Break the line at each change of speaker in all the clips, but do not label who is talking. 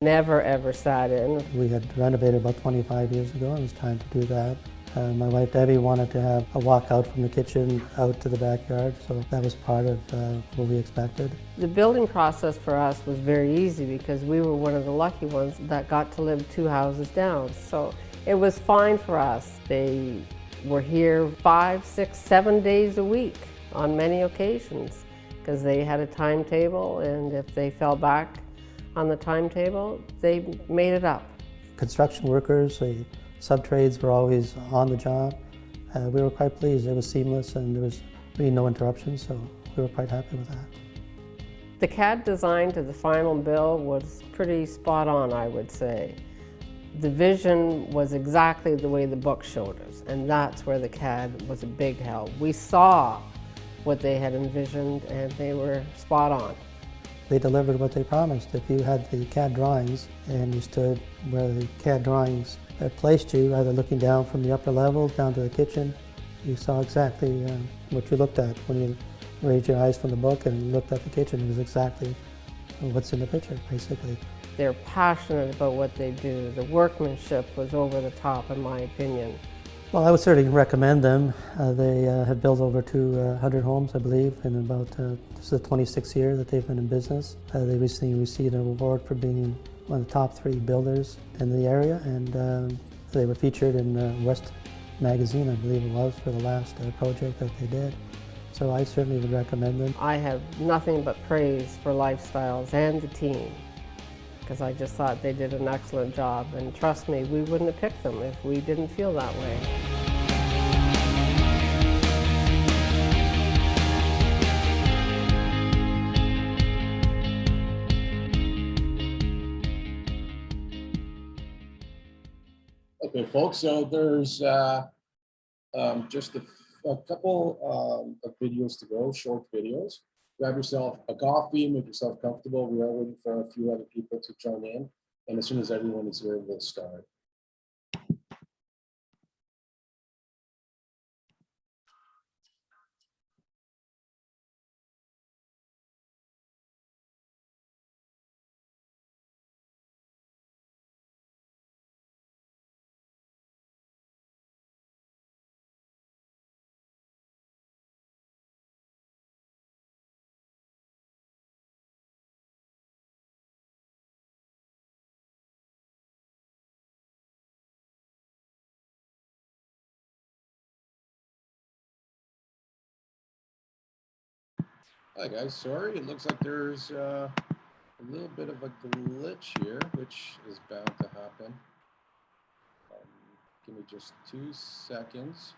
Never ever sat in.
We had renovated about 25 years ago, and it was time to do that. My wife Debbie wanted to have a walk out from the kitchen out to the backyard, so that was part of what we expected.
The building process for us was very easy because we were one of the lucky ones that got to live 2 houses down. So it was fine for us. They were here 5, 6, 7 days a week on many occasions because they had a timetable, and if they fell back on the timetable, they made it up.
Construction workers, the sub-trades were always on the job. We were quite pleased. It was seamless and there was really no interruptions, so we were quite happy with that.
The CAD design to the final bill was pretty spot on, I would say. The vision was exactly the way the book showed us, and that's where the CAD was a big help. We saw what they had envisioned and they were spot on.
They delivered what they promised. If you had the CAD drawings and you stood where the CAD drawings placed you, either looking down from the upper level down to the kitchen, you saw exactly what you looked at. When you raised your eyes from the book and looked at the kitchen, it was exactly what's in the picture, basically.
They're passionate about what they do. The workmanship was over the top, in my opinion.
Well, I would certainly recommend them. They have built over 200 homes, I believe, in about, this is the 26th year that they've been in business. They recently received an award for being one of the top 3 builders in the area, and they were featured in West Magazine, I believe it was, for the last project that they did. So I certainly would recommend them.
I have nothing but praise for Lifestyles and the team, because I just thought they did an excellent job, and trust me, we wouldn't have picked them if we didn't feel that way.
Okay, folks, so there's just a couple of videos to go, short videos. Grab yourself a coffee, make yourself comfortable. We are waiting for a few other people to join in. And as soon as everyone is here, we'll start. Hi guys, sorry, it looks like there's a little bit of a glitch here, which is bound to happen. Give me just 2 seconds.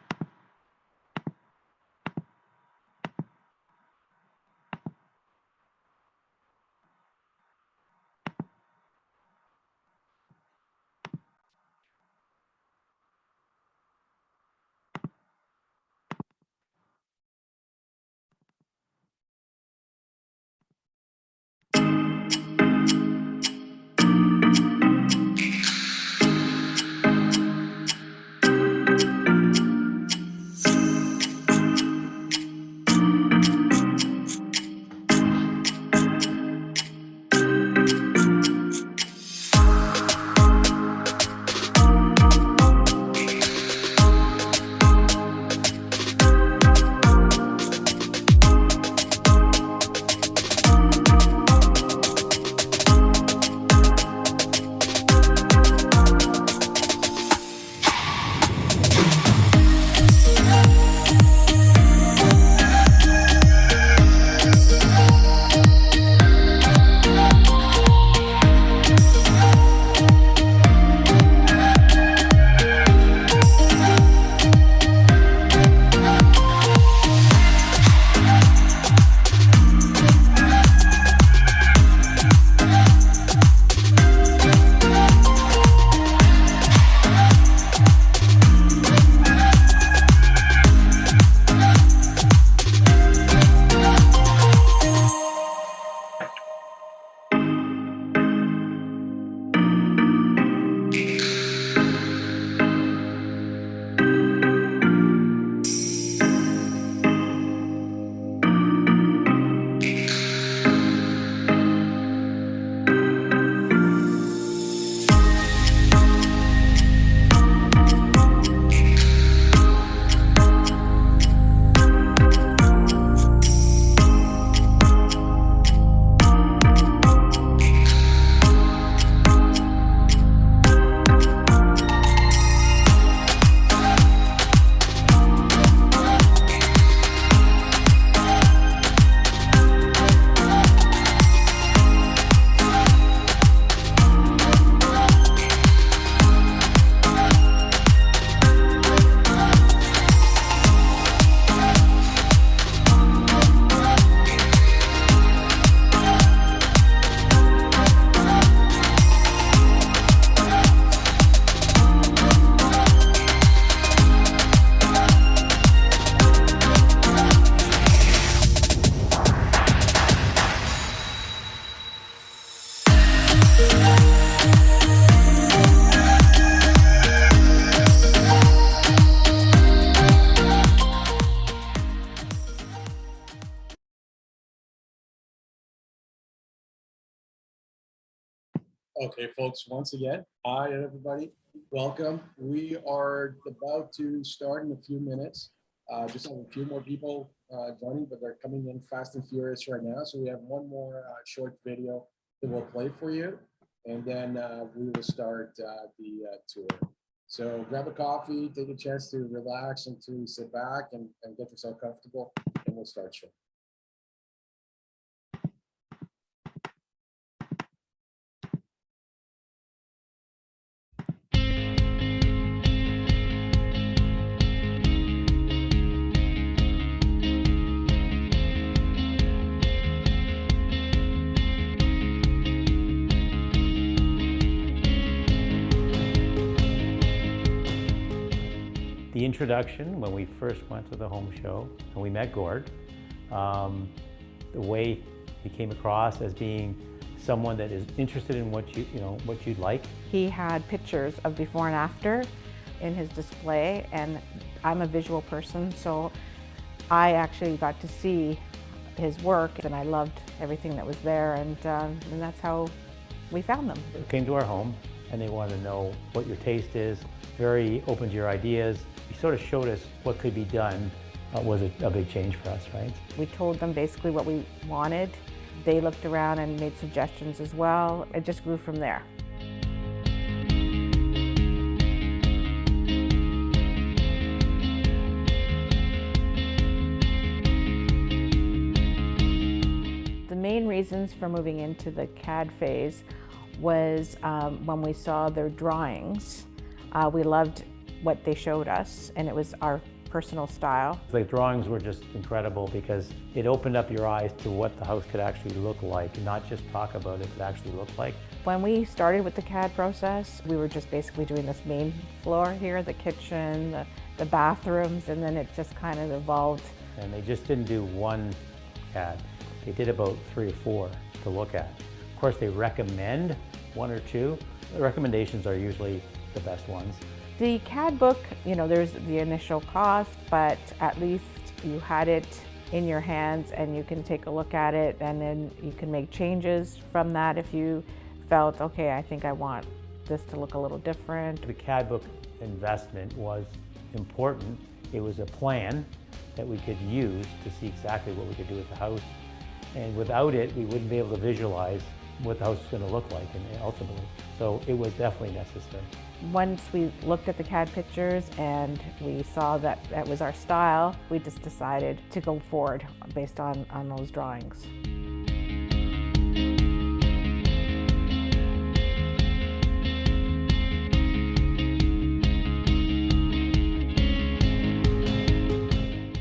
Okay, folks, once again, hi everybody, welcome. We are about to start in a few minutes. Just have a few more people joining, but they're coming in fast and furious right now. So we have one more short video that we'll play for you, and then we will start the tour. So grab a coffee, take a chance to relax and to sit back and get yourself comfortable, and we'll start shortly.
The introduction, when we first went to the home show and we met Gord, the way he came across as being someone that is interested in what what you'd like.
He had pictures of before and after in his display, and I'm a visual person, so I actually got to see his work, and I loved everything that was there, and that's how we found them.
They came to our home and they wanted to know what your taste is, very open to your ideas. He sort of showed us what could be done. Was a big change for us, right?
We told them basically what we wanted. They looked around and made suggestions as well. It just grew from there. The main reasons for moving into the CAD phase was when we saw their drawings. We loved what they showed us, and it was our personal style.
The drawings were just incredible because it opened up your eyes to what the house could actually look like, not just talk about it, but actually look like.
When we started with the CAD process, we were just basically doing this main floor here, the kitchen, the bathrooms, and then it just kind of evolved.
And they just didn't do one CAD. They did about 3 or 4 to look at. Of course, they recommend 1 or 2. The recommendations are usually the best ones.
The CAD book, there's the initial cost, but at least you had it in your hands and you can take a look at it, and then you can make changes from that if you felt, okay, I think I want this to look a little different.
The CAD book investment was important. It was a plan that we could use to see exactly what we could do with the house. And without it, we wouldn't be able to visualize what the house is going to look like ultimately. So it was definitely necessary.
Once we looked at the CAD pictures and we saw that that was our style, we just decided to go forward based on those drawings.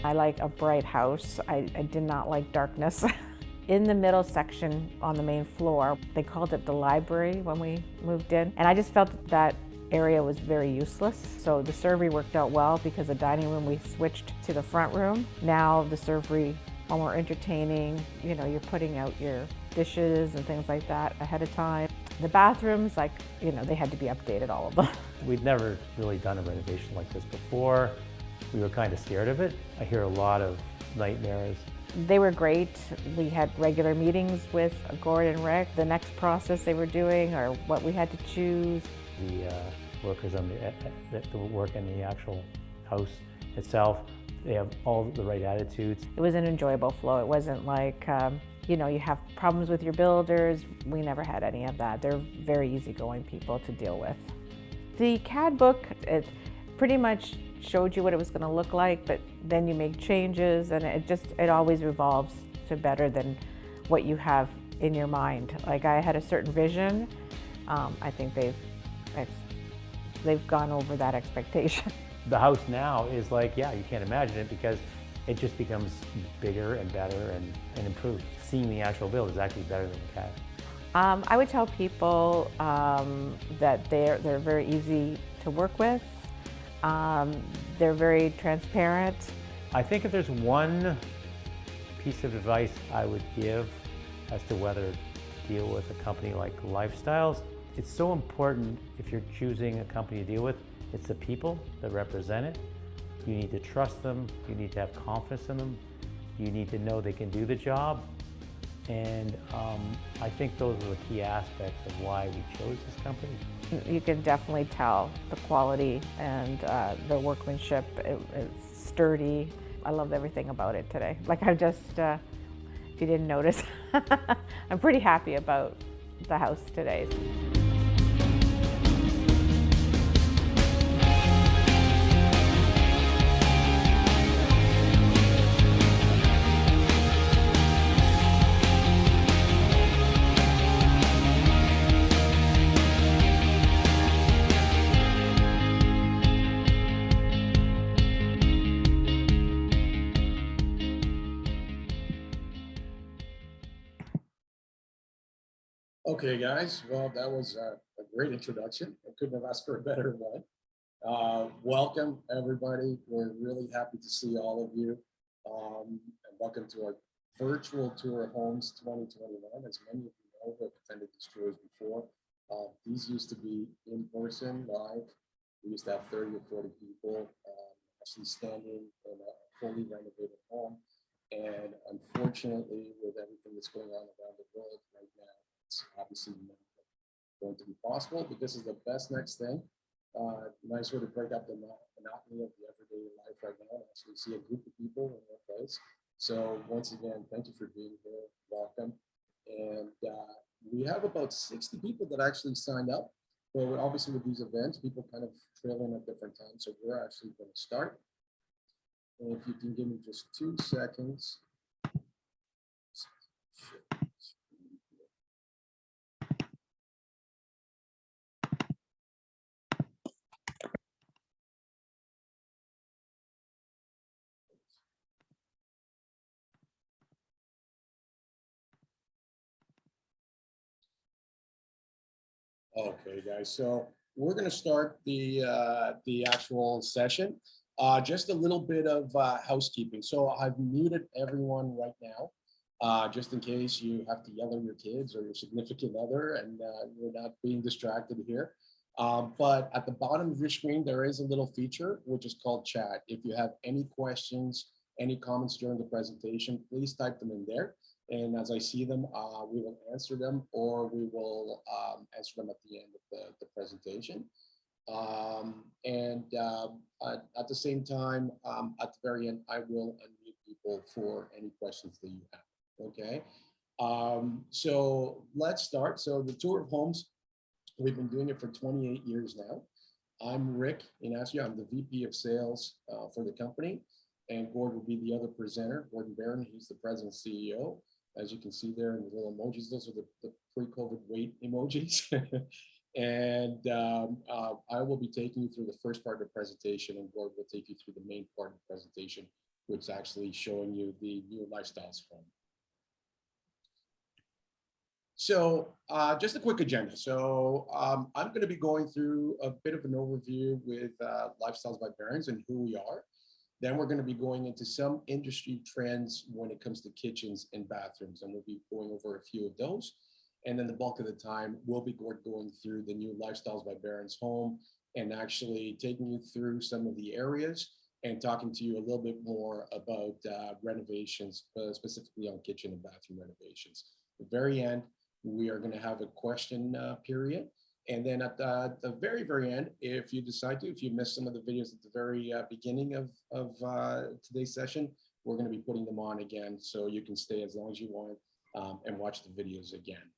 I like a bright house. I did not like darkness. In the middle section on the main floor, they called it the library when we moved in, and I just felt that area was very useless. So the servery worked out well because the dining room, we switched to the front room. Now the servery, when we're entertaining, you're putting out your dishes and things like that ahead of time. The bathrooms, they had to be updated, all of them.
We'd never really done a renovation like this before. We were kind of scared of it. I hear a lot of nightmares.
They were great. We had regular meetings with Gord and Rick. The next process they were doing or what we had to choose.
The workers on that work in the actual house itself, they have all the right attitudes.
It was an enjoyable flow. It wasn't like, you have problems with your builders. We never had any of that. They're very easygoing people to deal with. The CAD book, it pretty much showed you what it was going to look like, but then you make changes, and it always evolves to better than what you have in your mind. Like, I had a certain vision. I think they've gone over that expectation.
The house now is like, yeah, you can't imagine it because it just becomes bigger and better and improved. Seeing the actual build is actually better than the CAD.
I would tell people that they're very easy to work with. They're very transparent.
I think if there's one piece of advice I would give as to whether to deal with a company like Lifestyles, it's so important if you're choosing a company to deal with, it's the people that represent it. You need to trust them, you need to have confidence in them, you need to know they can do the job, And I think those are the key aspects of why we chose this company.
You can definitely tell the quality and the workmanship. It's sturdy. I love everything about it today. Like I'm just, if you didn't notice, I'm pretty happy about the house today.
Okay, guys, well, that was a great introduction. I couldn't have asked for a better one. Welcome, everybody. We're really happy to see all of you. And welcome to our virtual tour of homes 2021. As many of you know who have attended these tours before, these used to be in person, live. We used to have 30 or 40 people actually standing in a fully renovated home. And unfortunately, with everything that's going on around the world right now, it's obviously not going to be possible, but this is the best next thing. Nice way to break up the monotony of the everyday life right now and actually see a group of people in one place. So once again, thank you for being here. Welcome. And we have about 60 people that actually signed up. Well, obviously with these events, people kind of trail in at different times. So we're actually going to start. And if you can give me just 2 seconds. Okay, guys, so we're going to start the actual session. Just a little bit of housekeeping. So I've muted everyone right now, just in case you have to yell at your kids or your significant other and you're not being distracted here. But at the bottom of your screen, there is a little feature which is called chat. If you have any questions, any comments during the presentation, please type them in there. And as I see them, we will answer them, or we will answer them at the end of the presentation. At the same time, at the very end, I will unmute people for any questions that you have. Okay. So let's start. So the tour of homes, we've been doing it for 28 years now. I'm Rick Inacio. I'm the VP of Sales for the company. And Gord will be the other presenter, Gordon Barron. He's the president and CEO. As you can see there in the little emojis, those are the pre-COVID wait emojis. And I will be taking you through the first part of the presentation, and Gord will take you through the main part of the presentation, which is actually showing you the new lifestyles home. So just a quick agenda. So I'm going to be going through a bit of an overview with Lifestyles by Barron's and who we are. Then we're going to be going into some industry trends when it comes to kitchens and bathrooms, and we'll be going over a few of those. And then the bulk of the time, we'll be going through the new Lifestyles by Barron's home and actually taking you through some of the areas and talking to you a little bit more about renovations, specifically on kitchen and bathroom renovations. At the very end, we are going to have a question period. And then at the very, very end, if you decide to, if you missed some of the videos at the very beginning of today's session, we're going to be putting them on again, so you can stay as long as you want and watch the videos again.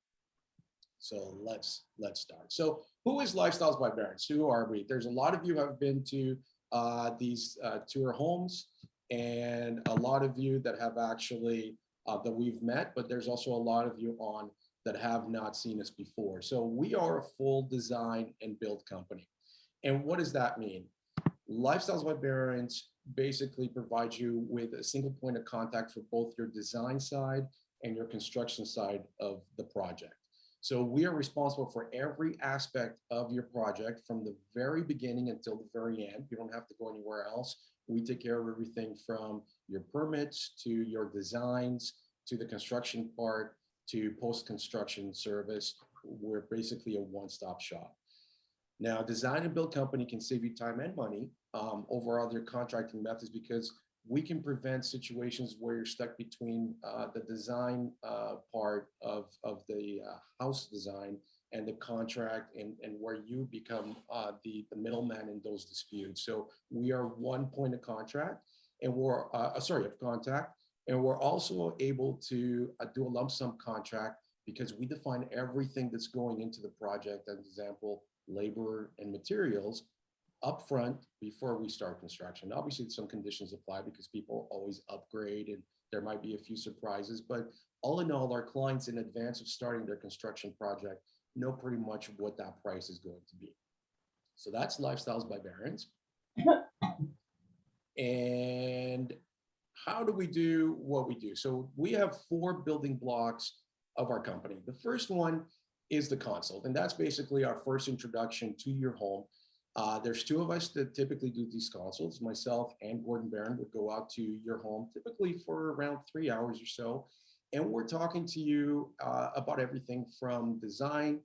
So let's start. So who is Lifestyles by Barron's? Who are we? There's a lot of you who have been to these tour homes, and a lot of you that have actually that we've met, but there's also a lot of you on that have not seen us before. So we are a full design and build company. And what does that mean? Lifestyles by Barron's basically provides you with a single point of contact for both your design side and your construction side of the project. So we are responsible for every aspect of your project from the very beginning until the very end. You don't have to go anywhere else. We take care of everything from your permits to your designs to the construction part to post-construction service. We're basically a one-stop shop. Now, design and build company can save you time and money over other contracting methods because we can prevent situations where you're stuck between the design part of the house design and the contract, and where you become the middleman in those disputes. So we are one point of contract, and we're of contact, and we're also able to do a lump sum contract because we define everything that's going into the project, as example, labor and materials, upfront before we start construction. Obviously, some conditions apply because people always upgrade and there might be a few surprises, but all in all, our clients in advance of starting their construction project know pretty much what that price is going to be. So that's Lifestyles by Barons. And how do we do what we do? So we have 4 building blocks of our company. The first one is the consult, and that's basically our first introduction to your home. There's 2 of us that typically do these consults. Myself and Gordon Barron would go out to your home, typically for around 3 hours or so. And we're talking to you about everything from design,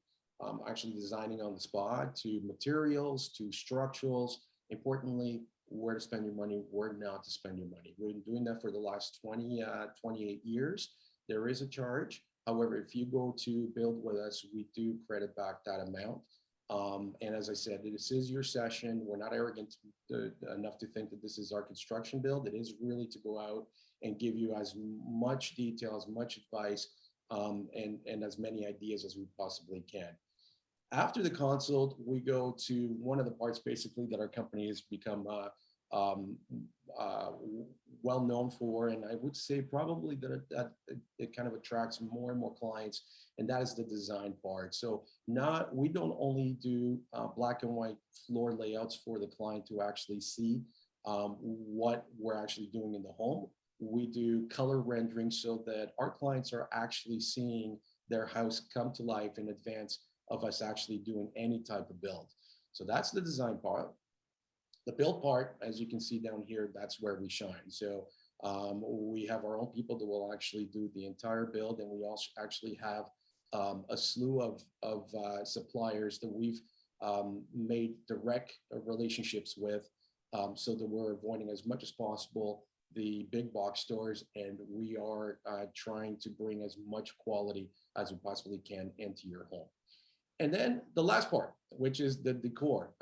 actually designing on the spot, to materials, to structurals, importantly, where to spend your money, where not to spend your money. We've been doing that for the last 28 years. There is a charge. However, if you go to build with us, we do credit back that amount. And as I said, this is your session. We're not arrogant enough to think that this is our construction build. It is really to go out and give you as much detail, as much advice, and as many ideas as we possibly can. After the consult, we go to one of the parts basically that our company has become well known for, and I would say probably that it kind of attracts more and more clients, and that is the design part. So we don't only do black and white floor layouts for the client to actually see what we're actually doing in the home. We do color rendering so that our clients are actually seeing their house come to life in advance of us actually doing any type of build. So that's the design part. The build part, as you can see down here, that's where we shine. So we have our own people that will actually do the entire build, and we also actually have a slew of suppliers that we've made direct relationships with, so that we're avoiding as much as possible the big box stores, and we are trying to bring as much quality as we possibly can into your home. And then the last part, which is the decor.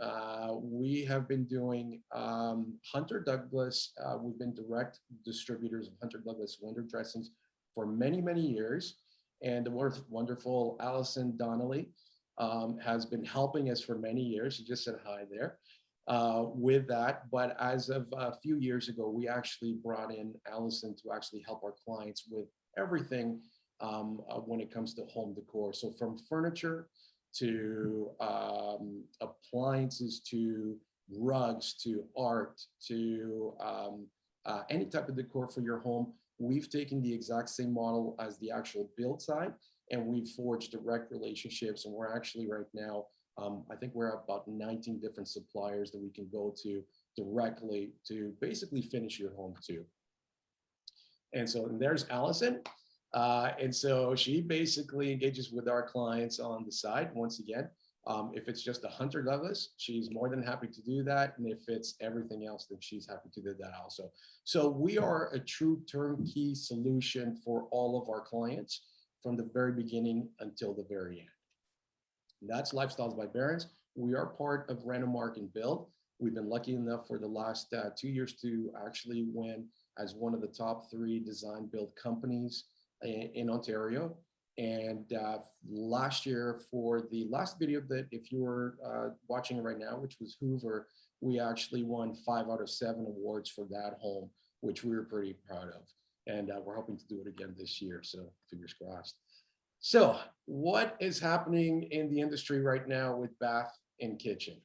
We have been doing Hunter Douglas. We've been direct distributors of Hunter Douglas window dressings for many, many years. And the wonderful Allison Donnelly has been helping us for many years. She just said hi there with that. But as of a few years ago, we actually brought in Allison to actually help our clients with everything when it comes to home decor. So from furniture to appliances, to rugs, to art, to any type of decor for your home. We've taken the exact same model as the actual build side, and we've forged direct relationships. And we're actually right now, I think we're at about 19 different suppliers that we can go to directly to basically finish your home too. And so there's Allison. And so she basically engages with our clients on the side. Once again, if it's just a Hunter Douglas, she's more than happy to do that. And if it's everything else, then she's happy to do that also. So we are a true turnkey solution for all of our clients from the very beginning until the very end. And that's Lifestyles by Barons. We are part of Renomark and Build. We've been lucky enough for the last 2 years to actually win as one of the top 3 design build companies in Ontario. And last year, for the last video that if you were watching right now, which was Hoover, we actually won 5 out of 7 awards for that home, which we were pretty proud of. And we're hoping to do it again this year, so fingers crossed. So what is happening in the industry right now with bath and kitchen?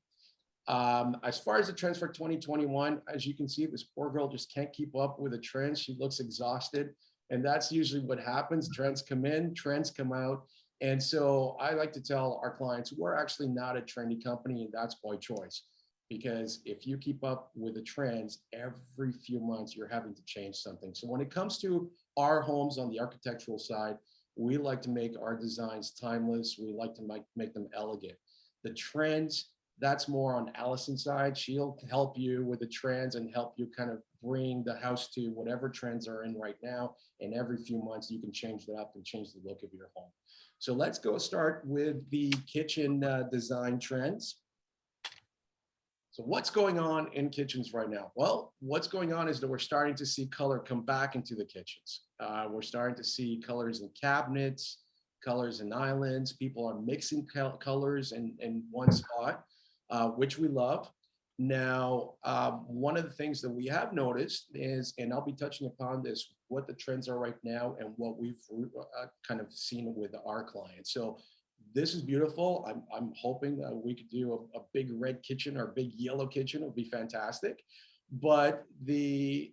As far as the trends for 2021, as you can see, this poor girl just can't keep up with the trends. She looks exhausted. And that's usually what happens. Trends come in, trends come out. And so I like to tell our clients, we're actually not a trendy company, and that's by choice. Because if you keep up with the trends, every few months you're having to change something. So when it comes to our homes on the architectural side, we like to make our designs timeless. We like to make them elegant. The trends That's more on Allison's side. She'll help you with the trends and help you kind of bring the house to whatever trends are in right now. And every few months you can change that up and change the look of your home. So let's go start with the kitchen design trends. So what's going on in kitchens right now? Well, what's going on is that we're starting to see color come back into the kitchens. We're starting to see colors in cabinets, colors in islands. People are mixing colors in one spot, which we love. Now, one of the things that we have noticed is, and I'll be touching upon this, what the trends are right now and what we've kind of seen with our clients. So this is beautiful. I'm hoping that we could do a big red kitchen or a big yellow kitchen. It would be fantastic. But the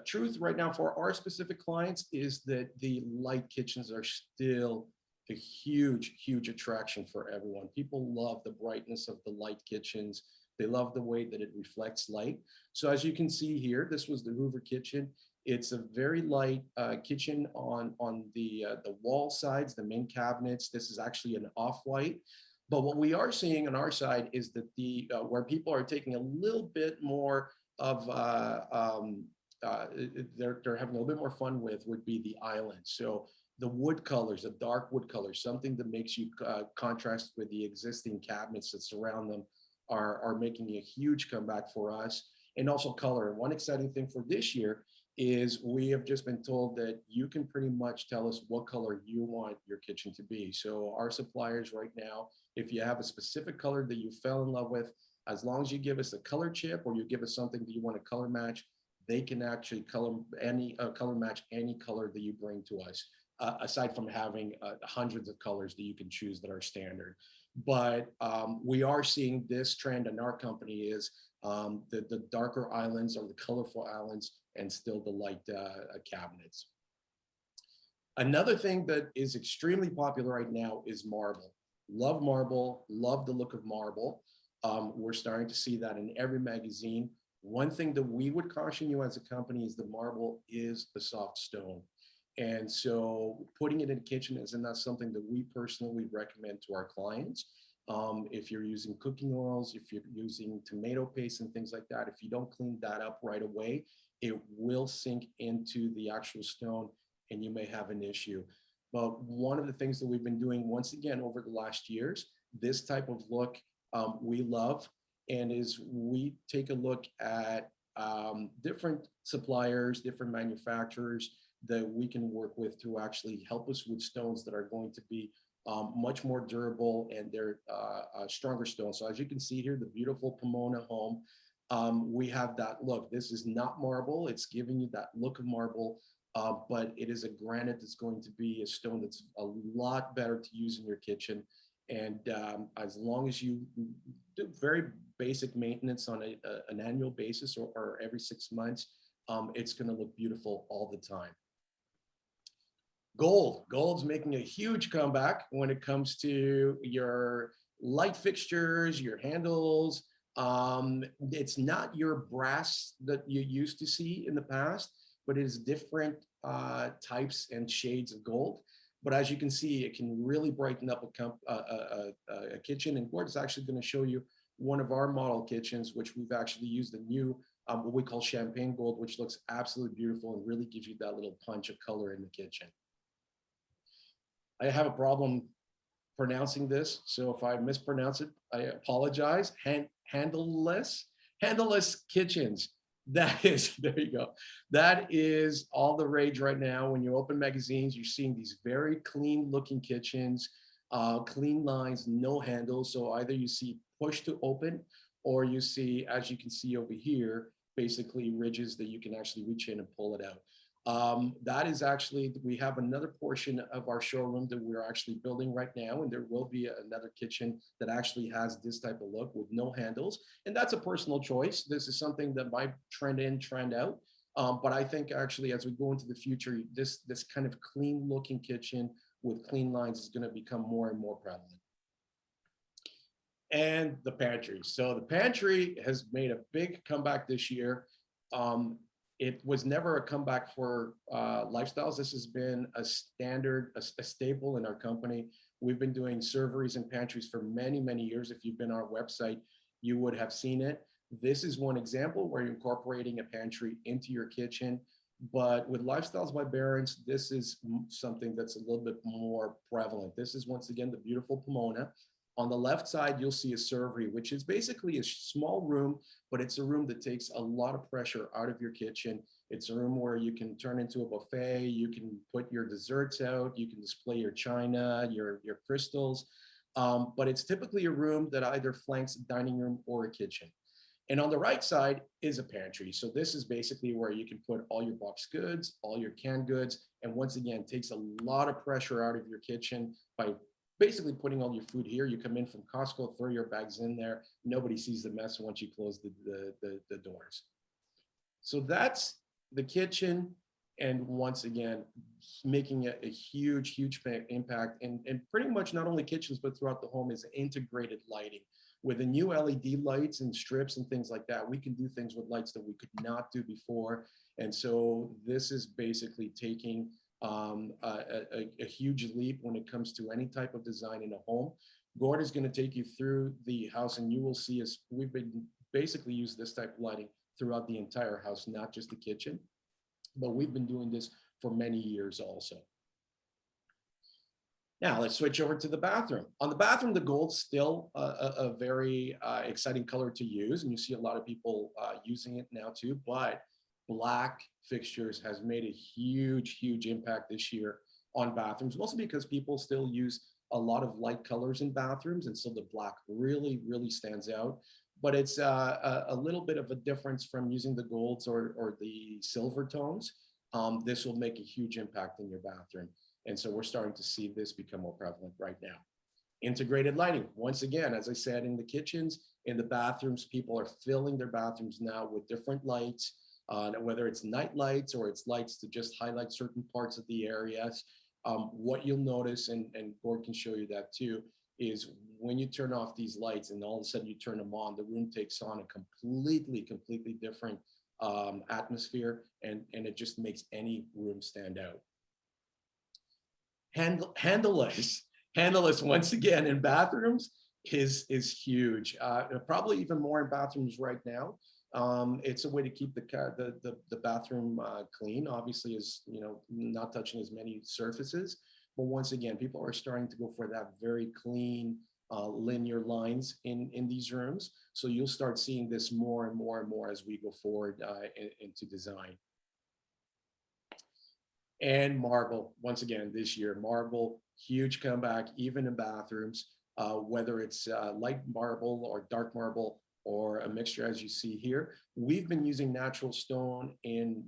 truth right now for our specific clients is that the light kitchens are still a huge, huge attraction for everyone. People love the brightness of the light kitchens. They love the way that it reflects light. So as you can see here, this was the Hoover kitchen. It's a very light kitchen on the wall sides, the main cabinets. This is actually an off-white. But what we are seeing on our side is that the where people are taking a little bit more of they're having a little bit more fun with would be the island. So the wood colors, the dark wood colors, something that makes you contrast with the existing cabinets that surround them are making a huge comeback for us. And also color. And one exciting thing for this year is we have just been told that you can pretty much tell us what color you want your kitchen to be. So our suppliers right now, if you have a specific color that you fell in love with, as long as you give us a color chip or you give us something that you want to color match, they can actually color match any color that you bring to us, aside from having hundreds of colors that you can choose that are standard. But we are seeing this trend in our company is the darker islands or the colorful islands and still the light cabinets. Another thing that is extremely popular right now is marble. Love marble, love the look of marble. We're starting to see that in every magazine. One thing that we would caution you as a company is the marble is the soft stone. And so putting it in the kitchen is not something that we personally recommend to our clients. If you're using cooking oils, if you're using tomato paste and things like that, if you don't clean that up right away, it will sink into the actual stone and you may have an issue. But one of the things that we've been doing once again over the last years, this type of look we love, and is we take a look at different suppliers, different manufacturers that we can work with to actually help us with stones that are going to be much more durable and they're stronger stones. So as you can see here, the beautiful Pomona home, we have that look. This is not marble. It's giving you that look of marble, but it is a granite that's going to be a stone that's a lot better to use in your kitchen. And as long as you do very basic maintenance on an annual basis or every 6 months, it's going to look beautiful all the time. Gold's making a huge comeback when it comes to your light fixtures, your handles. It's not your brass that you used to see in the past, but it is different types and shades of gold. But as you can see, it can really brighten up a kitchen. And Gord's actually going to show you one of our model kitchens, which we've actually used a new, what we call champagne gold, which looks absolutely beautiful and really gives you that little punch of color in the kitchen. I have a problem pronouncing this, so if I mispronounce it, I apologize. Handleless kitchens. That is, there you go. That is all the rage right now. When you open magazines, you're seeing these very clean looking kitchens, clean lines, no handles. So either you see push to open, or you see, as you can see over here, basically ridges that you can actually reach in and pull it out. That is actually, we have another portion of our showroom that we're actually building right now, and there will be another kitchen that actually has this type of look with no handles, and that's a personal choice. This is something that might trend in, trend out, but I think actually as we go into the future, this kind of clean looking kitchen with clean lines is going to become more and more prevalent. And the pantry. So the pantry has made a big comeback this year. It was never a comeback for lifestyles. This has been a standard, a staple in our company. We've been doing serveries and pantries for many, many years. If you've been on our website, you would have seen it. This is one example where you're incorporating a pantry into your kitchen. But with Lifestyles by Barron's, this is something that's a little bit more prevalent. This is once again the beautiful Pomona. On the left side, you'll see a servery, which is basically a small room, but it's a room that takes a lot of pressure out of your kitchen. It's a room where you can turn into a buffet, you can put your desserts out, you can display your china, your crystals. But it's typically a room that either flanks a dining room or a kitchen. And on the right side is a pantry. So this is basically where you can put all your boxed goods, all your canned goods, and once again, takes a lot of pressure out of your kitchen by basically putting all your food here. You come in from Costco, throw your bags in there. Nobody sees the mess once you close the doors. So that's the kitchen. And once again, making a huge, huge impact. And pretty much not only kitchens, but throughout the home is integrated lighting. With the new LED lights and strips and things like that, we can do things with lights that we could not do before. And so this is basically taking a huge leap when it comes to any type of design in a home. Gord is going to take you through the house, and you will see us. We've been basically used this type of lighting throughout the entire house, not just the kitchen, but we've been doing this for many years also. Now let's switch over to the bathroom. On the bathroom, the gold's still a very exciting color to use, and you see a lot of people using it now too, but black fixtures has made a huge, huge impact this year on bathrooms, mostly because people still use a lot of light colors in bathrooms, and so the black really, really stands out. But it's a little bit of a difference from using the golds or the silver tones. This will make a huge impact in your bathroom. And so we're starting to see this become more prevalent right now. Integrated lighting. Once again, as I said, in the kitchens, in the bathrooms, people are filling their bathrooms now with different lights, whether it's night lights or it's lights to just highlight certain parts of the areas. What you'll notice, and Gord can show you that too, is when you turn off these lights and all of a sudden you turn them on, the room takes on a completely different atmosphere, and it just makes any room stand out. Handleless once again in bathrooms is huge. Probably even more in bathrooms right now. It's a way to keep the bathroom clean. Obviously, is not touching as many surfaces. But once again, people are starting to go for that very clean linear lines in these rooms. So you'll start seeing this more and more as we go forward into design. And marble, once again, this year, marble, huge comeback, even in bathrooms, whether it's light marble or dark marble or a mixture as you see here. We've been using natural stone in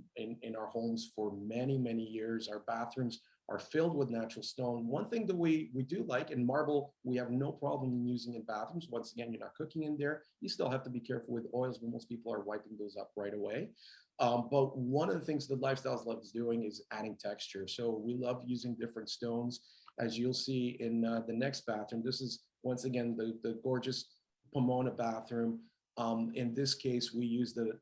our homes for many, many years. Our bathrooms are filled with natural stone. One thing that we do like, in marble, we have no problem in using in bathrooms. Once again, you're not cooking in there. You still have to be careful with oils, but most people are wiping those up right away. But one of the things that Lifestyles loves doing is adding texture. So we love using different stones. As you'll see in the next bathroom, this is once again the gorgeous Pomona bathroom. In this case, we used a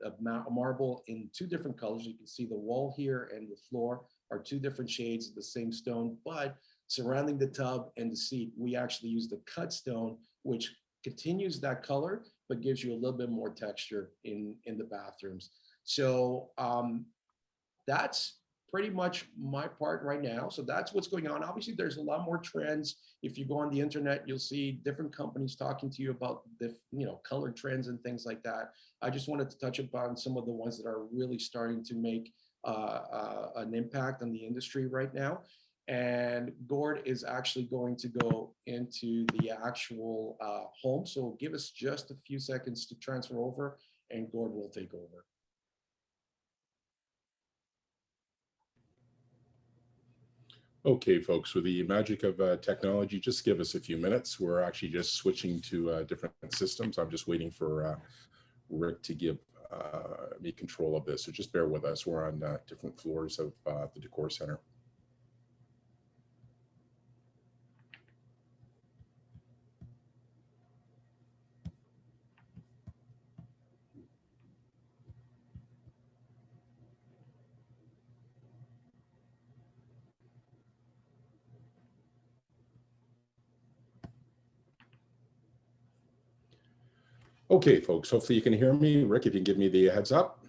marble in two different colors. You can see the wall here and the floor are two different shades of the same stone, but surrounding the tub and the seat, we actually used a cut stone, which continues that color, but gives you a little bit more texture in the bathrooms. So that's pretty much my part right now. So that's what's going on. Obviously, there's a lot more trends. If you go on the internet, you'll see different companies talking to you about the color trends and things like that. I just wanted to touch upon some of the ones that are really starting to make an impact on the industry right now. And Gord is actually going to go into the actual home. So give us just a few seconds to transfer over, and Gord will take over.
Okay, folks, with the magic of technology, just give us a few minutes. We're actually just switching to different systems. I'm just waiting for Rick to give me control of this. So just bear with us. We're on different floors of the Decor Center. Okay, folks, hopefully you can hear me. Rick, if you can give me the heads up,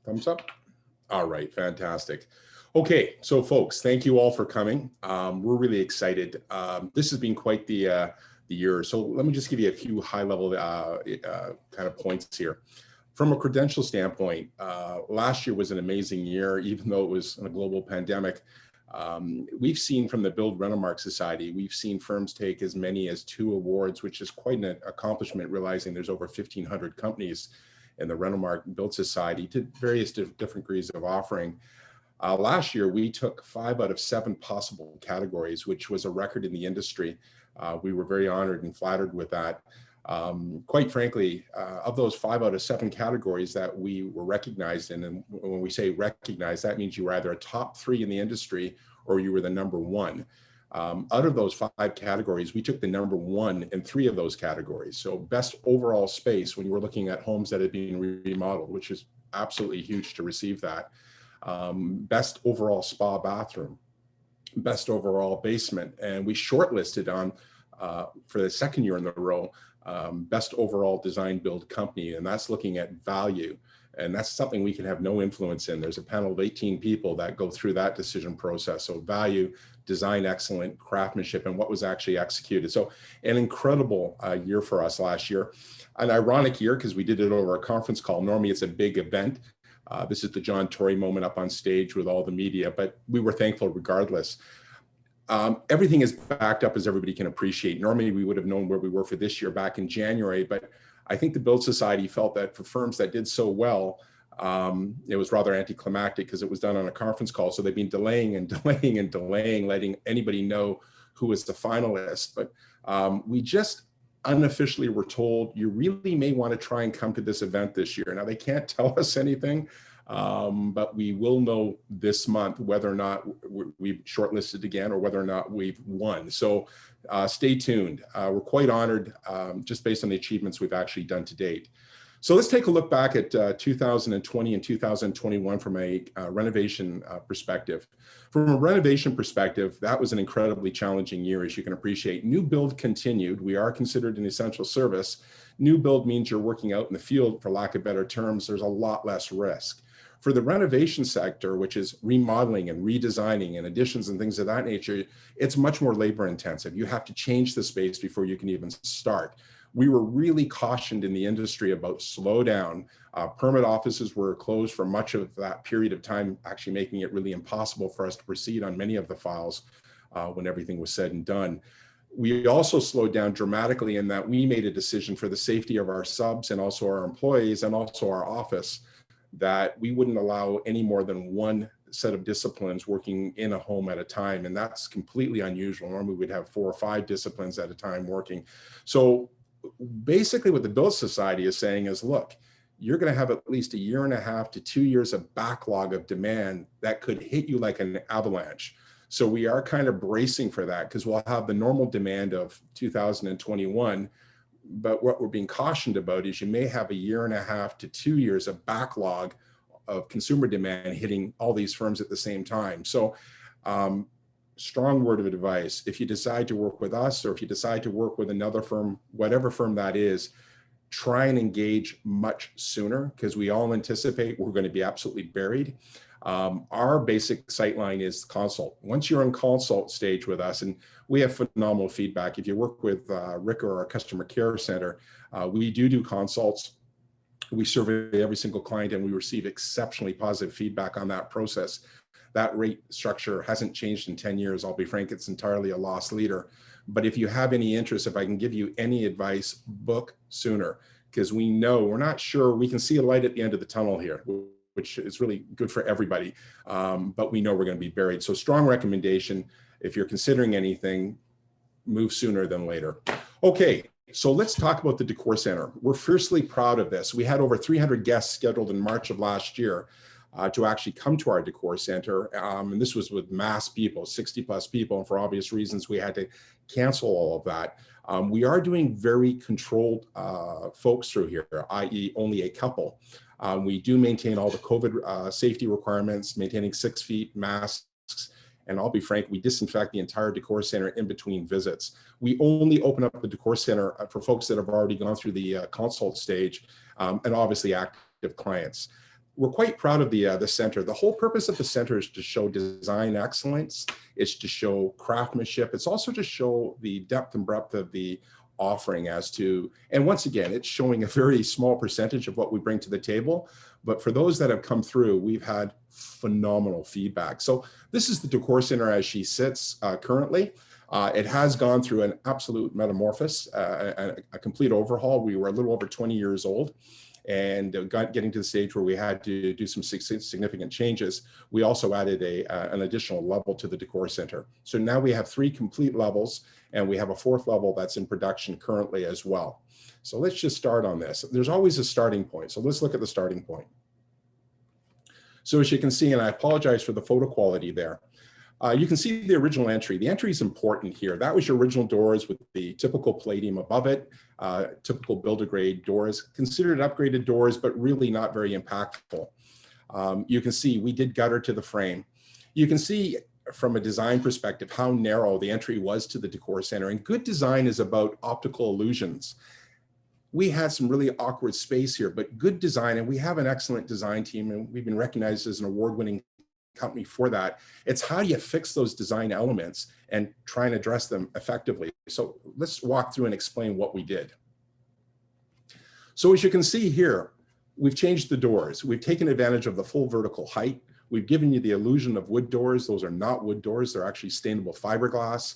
thumbs up. All right, fantastic. Okay, so folks, thank you all for coming. We're really excited. This has been quite the year. So let me just give you a few high-level kind of points here. From a credential standpoint, last year was an amazing year, even though it was a global pandemic. We've seen from the Build Renomark Society, we've seen firms take as many as 2 awards, which is quite an accomplishment, realizing there's over 1,500 companies in the Renomark Build Society to various different degrees of offering. Last year, we took 5 out of 7 possible categories, which was a record in the industry. We were very honored and flattered with that. Quite frankly, of those 5 out of 7 categories that we were recognized in, and when we say recognized, that means you were either a top 3 in the industry or you were the number 1. Out of those 5 categories, we took the number 1 in 3 of those categories. So best overall space when you were looking at homes that had been remodeled, which is absolutely huge to receive that. Best overall spa bathroom, best overall basement, and we shortlisted on for the 2nd year in a row, best overall design build company, and that's looking at value. And that's something we can have no influence in. There's a panel of 18 people that go through that decision process. So value, design excellent, craftsmanship, and what was actually executed. So an incredible year for us last year. An ironic year because we did it over a conference call. Normally it's a big event. This is the John Tory moment up on stage with all the media, but we were thankful regardless. Everything is backed up, as everybody can appreciate. Normally we would have known where we were for this year back in January, but I think the Build Society felt that for firms that did so well, it was rather anticlimactic because it was done on a conference call. So they've been delaying and delaying and delaying, letting anybody know who was the finalist. But we just unofficially were told, you really may want to try and come to this event this year. Now they can't tell us anything, but we will know this month whether or not we've shortlisted again or whether or not we've won. So stay tuned. We're quite honored just based on the achievements we've actually done to date. So let's take a look back at 2020 and 2021 from a renovation perspective. From a renovation perspective, that was an incredibly challenging year, as you can appreciate. New build continued. We are considered an essential service. New build means you're working out in the field, for lack of better terms. There's a lot less risk. For the renovation sector, which is remodeling and redesigning and additions and things of that nature, it's much more labor intensive. You have to change the space before you can even start. We were really cautioned in the industry about slow down. Permit offices were closed for much of that period of time, actually making it really impossible for us to proceed on many of the files when everything was said and done. We also slowed down dramatically in that we made a decision for the safety of our subs and also our employees and also our office that we wouldn't allow any more than 1 set of disciplines working in a home at a time. And that's completely unusual. Normally we'd have 4 or 5 disciplines at a time working. So basically what the Build Society is saying is, look, you're going to have at least 1.5 to 2 years of backlog of demand that could hit you like an avalanche. So we are kind of bracing for that because we'll have the normal demand of 2021. But what we're being cautioned about is you may have 1.5 to 2 years of backlog of consumer demand hitting all these firms at the same time. So strong word of advice, if you decide to work with us or if you decide to work with another firm, whatever firm that is, try and engage much sooner because we all anticipate we're going to be absolutely buried. Our basic sightline is consult. Once you're in consult stage with us, and we have phenomenal feedback. If you work with Rick or our customer care center, we do consults. We survey every single client and we receive exceptionally positive feedback on that process. That rate structure hasn't changed in 10 years. I'll be frank, it's entirely a loss leader. But if you have any interest, if I can give you any advice, book sooner, because we know, we're not sure, we can see a light at the end of the tunnel here, which is really good for everybody. But we know we're going to be buried. So strong recommendation, if you're considering anything, move sooner than later. Okay, so let's talk about the Decor Center. We're fiercely proud of this. We had over 300 guests scheduled in March of last year to actually come to our Decor Center. And this was with mass people, 60 plus people. And for obvious reasons, we had to cancel all of that. We are doing very controlled folks through here, i.e. only a couple. We do maintain all the COVID safety requirements, maintaining 6 feet, masks, And I'll be frank, we disinfect the entire Decor Center in between visits. We only open up the Decor Center for folks that have already gone through the consult stage, and obviously active clients. We're quite proud of the center. The whole purpose of the center is to show design excellence. It's to show craftsmanship. It's also to show the depth and breadth of the offering as to, and once again, it's showing a very small percentage of what we bring to the table. But for those that have come through, we've had phenomenal feedback. So this is the Decor Center as she sits currently. It has gone through an absolute metamorphosis, a complete overhaul. We were a little over 20 years old, and getting to the stage where we had to do some significant changes. We also added an additional level to the Decor Center. So now we have 3 complete levels, and we have a 4th level that's in production currently as well. So let's just start on this. There's always a starting point. So let's look at the starting point. So as you can see, and I apologize for the photo quality there, you can see the original entry. The entry is important here. That was your original doors with the typical palladium above it, typical builder-grade doors, considered upgraded doors, but really not very impactful. You can see we did gutter to the frame. You can see from a design perspective how narrow the entry was to the Decor Center. And good design is about optical illusions. We had some really awkward space here, but good design, and we have an excellent design team, and we've been recognized as an award-winning company for that. It's how you fix those design elements and try and address them effectively. So let's walk through and explain what we did. So as you can see here, we've changed the doors. We've taken advantage of the full vertical height. We've given you the illusion of wood doors. Those are not wood doors. They're actually stainable fiberglass.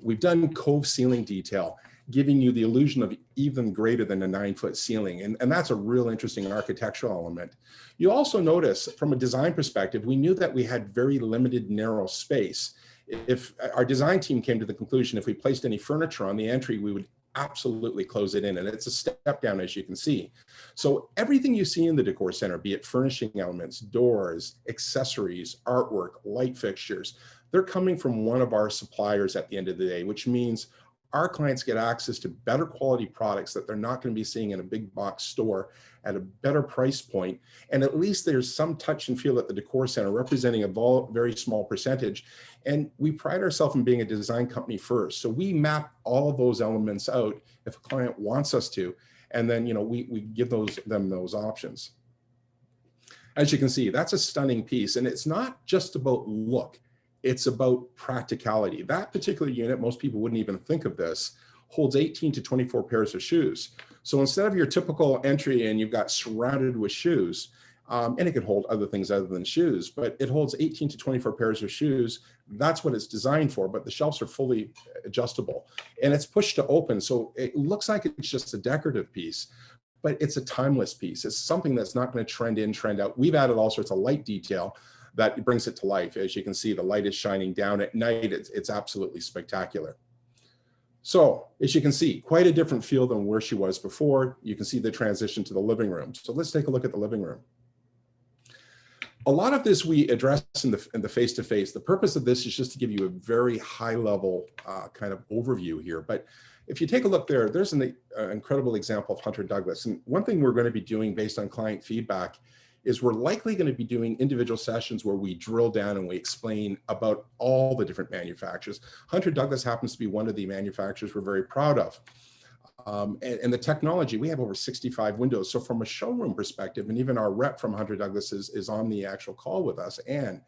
We've done cove ceiling detail, giving you the illusion of even greater than a 9-foot ceiling. And that's a real interesting architectural element. You also notice from a design perspective, we knew that we had very limited narrow space. If our design team came to the conclusion, if we placed any furniture on the entry, we would absolutely close it in. And it's a step down, as you can see. So everything you see in the Decor Center, be it furnishing elements, doors, accessories, artwork, light fixtures, they're coming from one of our suppliers at the end of the day, which means our clients get access to better quality products that they're not going to be seeing in a big box store at a better price point. And at least there's some touch and feel at the Decor Center, representing a very small percentage. And we pride ourselves in being a design company first. So we map all of those elements out if a client wants us to, and then we give them those options. As you can see, that's a stunning piece, and it's not just about look. It's about practicality. That particular unit, most people wouldn't even think of this, holds 18 to 24 pairs of shoes. So instead of your typical entry and you've got surrounded with shoes, and it can hold other things other than shoes, but it holds 18 to 24 pairs of shoes. That's what it's designed for, but the shelves are fully adjustable and it's pushed to open. So it looks like it's just a decorative piece, but it's a timeless piece. It's something that's not going to trend in, trend out. We've added all sorts of light detail that brings it to life. As you can see, the light is shining down at night. It's absolutely spectacular. So as you can see, quite a different feel than where she was before. You can see the transition to the living room. So let's take a look at the living room. A lot of this we address in the face-to-face. The purpose of this is just to give you a very high level kind of overview here. But if you take a look there, there's an incredible example of Hunter Douglas. And one thing we're going to be doing based on client feedback is we're likely going to be doing individual sessions where we drill down and we explain about all the different manufacturers. Hunter Douglas happens to be one of the manufacturers we're very proud of. And the technology, we have over 65 windows. So from a showroom perspective, and even our rep from Hunter Douglas is on the actual call with us, and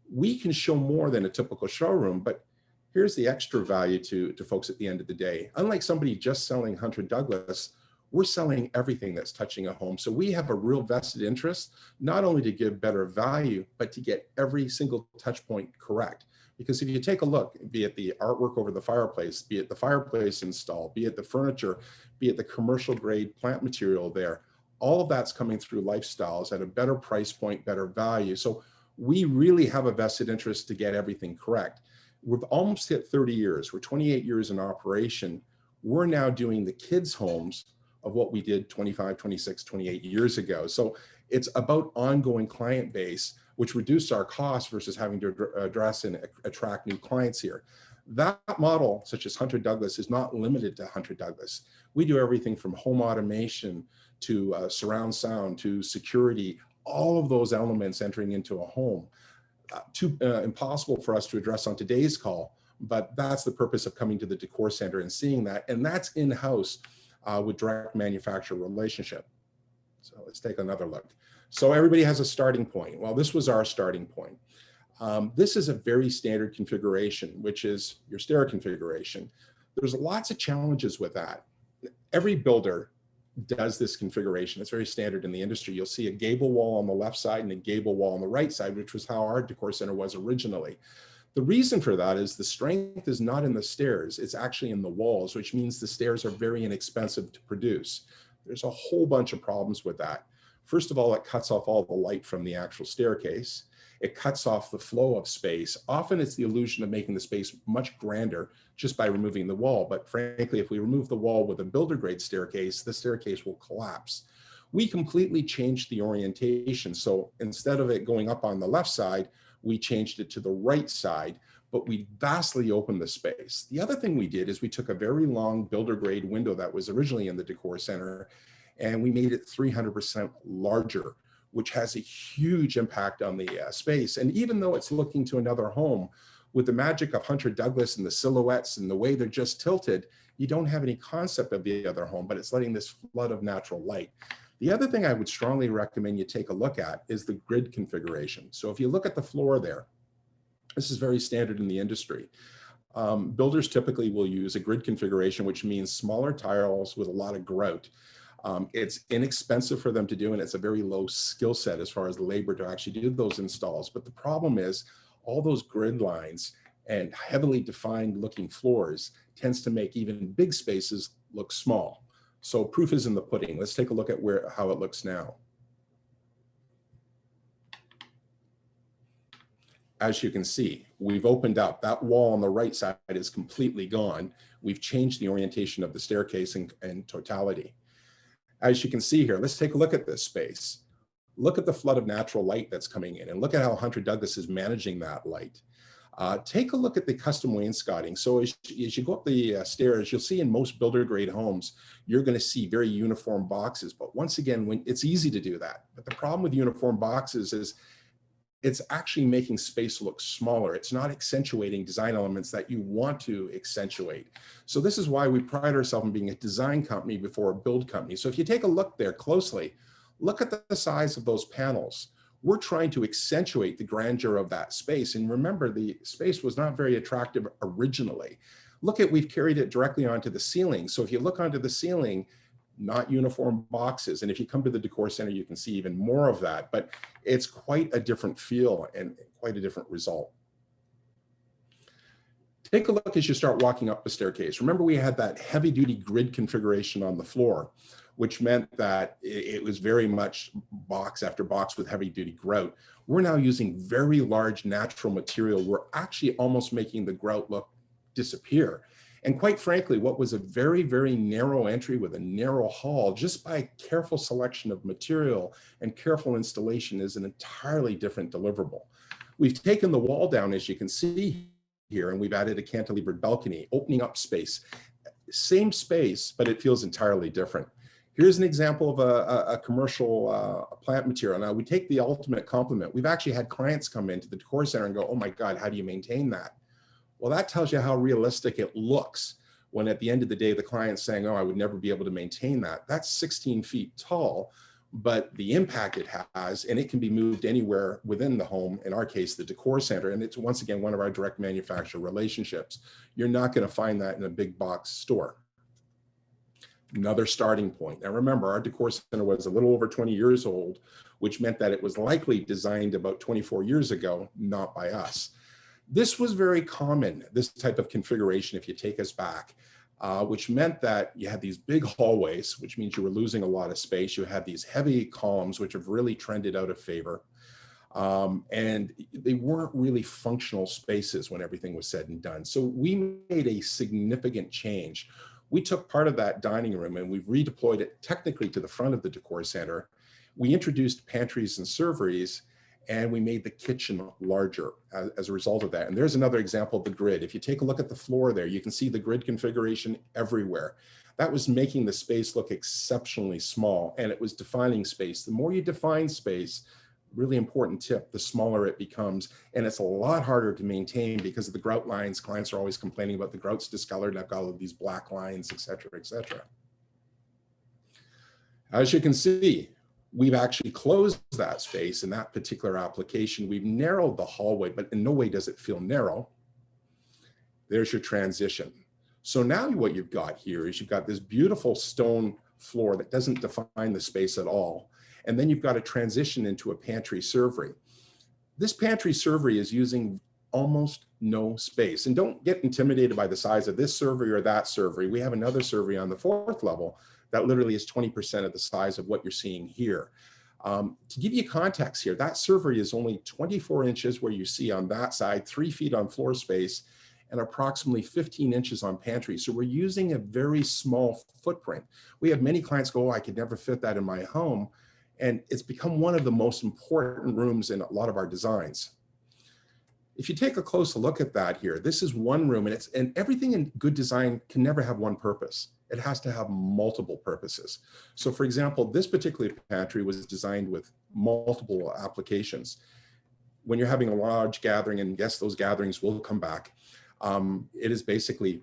we can show more than a typical showroom, but here's the extra value to folks at the end of the day. Unlike somebody just selling Hunter Douglas, we're selling everything that's touching a home. So we have a real vested interest, not only to give better value, but to get every single touch point correct. Because if you take a look, be it the artwork over the fireplace, be it the fireplace install, be it the furniture, be it the commercial grade plant material there, all of that's coming through Lifestyles at a better price point, better value. So we really have a vested interest to get everything correct. We've almost hit 30 years. We're 28 years in operation. We're now doing the kids' homes of what we did 25, 26, 28 years ago. So it's about ongoing client base, which reduced our costs versus having to address and attract new clients here. That model, such as Hunter Douglas, is not limited to Hunter Douglas. We do everything from home automation to surround sound to security, all of those elements entering into a home. too impossible for us to address on today's call, but that's the purpose of coming to the Decor Center and seeing that, and that's in-house with direct manufacturer relationship. So let's take another look. So everybody has a starting point. Well, this was our starting point. This is a very standard configuration, which is your stair configuration. There's lots of challenges with that. Every builder does this configuration. It's very standard in the industry. You'll see a gable wall on the left side and a gable wall on the right side, which was how our Decor Center was originally. The reason for that is the strength is not in the stairs, it's actually in the walls, which means the stairs are very inexpensive to produce. There's a whole bunch of problems with that. First of all, it cuts off all the light from the actual staircase. It cuts off the flow of space. Often it's the illusion of making the space much grander just by removing the wall. But frankly, if we remove the wall with a builder grade staircase, the staircase will collapse. We completely changed the orientation. So instead of it going up on the left side, we changed it to the right side, but we vastly opened the space. The other thing we did is we took a very long builder grade window that was originally in the Decor Center, and we made it 300% larger, which has a huge impact on the space. And even though it's looking to another home, with the magic of Hunter Douglas and the silhouettes and the way they're just tilted, you don't have any concept of the other home, but it's letting this flood of natural light. The other thing I would strongly recommend you take a look at is the grid configuration. So if you look at the floor there, this is very standard in the industry. Builders typically will use a grid configuration, which means smaller tiles with a lot of grout. It's inexpensive for them to do, and it's a very low skill set as far as the labor to actually do those installs. But the problem is all those grid lines and heavily defined looking floors tends to make even big spaces look small. So proof is in the pudding. Let's take a look at how it looks now. As you can see, we've opened up. That wall on the right side is completely gone. We've changed the orientation of the staircase in totality. As you can see here, let's take a look at this space. Look at the flood of natural light that's coming in, and look at how Hunter Douglas is managing that light. Take a look at the custom wainscoting. So as you go up the stairs, you'll see in most builder grade homes, you're going to see very uniform boxes. But once again, it's easy to do that. But the problem with uniform boxes is it's actually making space look smaller. It's not accentuating design elements that you want to accentuate. So this is why we pride ourselves on being a design company before a build company. So if you take a look there closely, look at the size of those panels. We're trying to accentuate the grandeur of that space. And remember, the space was not very attractive originally. Look at, we've carried it directly onto the ceiling. So if you look onto the ceiling, not uniform boxes. And if you come to the Decor Center, you can see even more of that, but it's quite a different feel and quite a different result. Take a look as you start walking up the staircase. Remember, we had that heavy duty grid configuration on the floor, which meant that it was very much box after box with heavy duty grout. We're now using very large natural material. We're actually almost making the grout look disappear. And quite frankly, what was a very, very narrow entry with a narrow hall, just by careful selection of material and careful installation, is an entirely different deliverable. We've taken the wall down, as you can see here, and we've added a cantilevered balcony, opening up space. Same space, but it feels entirely different. Here's an example of a commercial plant material. Now, we take the ultimate compliment. We've actually had clients come into the Decor Center and go, oh my God, how do you maintain that? Well, that tells you how realistic it looks when at the end of the day, the client's saying, oh, I would never be able to maintain that. That's 16 feet tall, but the impact it has, and it can be moved anywhere within the home, in our case, the Decor Center, and it's once again one of our direct manufacturer relationships. You're not going to find that in a big box store. Another starting point. Now remember, our Decor Center was a little over 20 years old, which meant that it was likely designed about 24 years ago, not by us. This was very common, this type of configuration, if you take us back, which meant that you had these big hallways, which means you were losing a lot of space. You had these heavy columns, which have really trended out of favor. And they weren't really functional spaces when everything was said and done. So we made a significant change. We took part of that dining room and we've redeployed it technically to the front of the Decor Center. We introduced pantries and serveries, and we made the kitchen larger as a result of that. And there's another example of the grid. If you take a look at the floor there, you can see the grid configuration everywhere. That was making the space look exceptionally small, and it was defining space. The more you define space, really important tip, the smaller it becomes. And it's a lot harder to maintain because of the grout lines. Clients are always complaining about the grout's discolored. I've got all of these black lines, et cetera, et cetera. As you can see, we've actually closed that space in that particular application. We've narrowed the hallway, but in no way does it feel narrow. There's your transition. So now what you've got here is you've got this beautiful stone floor that doesn't define the space at all. And then you've got a transition into a pantry servery. This pantry servery is using almost no space. And don't get intimidated by the size of this servery or that servery. We have another servery on the 4th level that literally is 20% of the size of what you're seeing here. To give you context here, that servery is only 24 inches where you see on that side, 3 feet on floor space, and approximately 15 inches on pantry. So we're using a very small footprint. We have many clients go, oh, I could never fit that in my home. And it's become one of the most important rooms in a lot of our designs. If you take a closer look at that here, this is one room, and everything in good design can never have one purpose. It has to have multiple purposes. So for example, this particular pantry was designed with multiple applications. When you're having a large gathering, and yes, those gatherings will come back, it is basically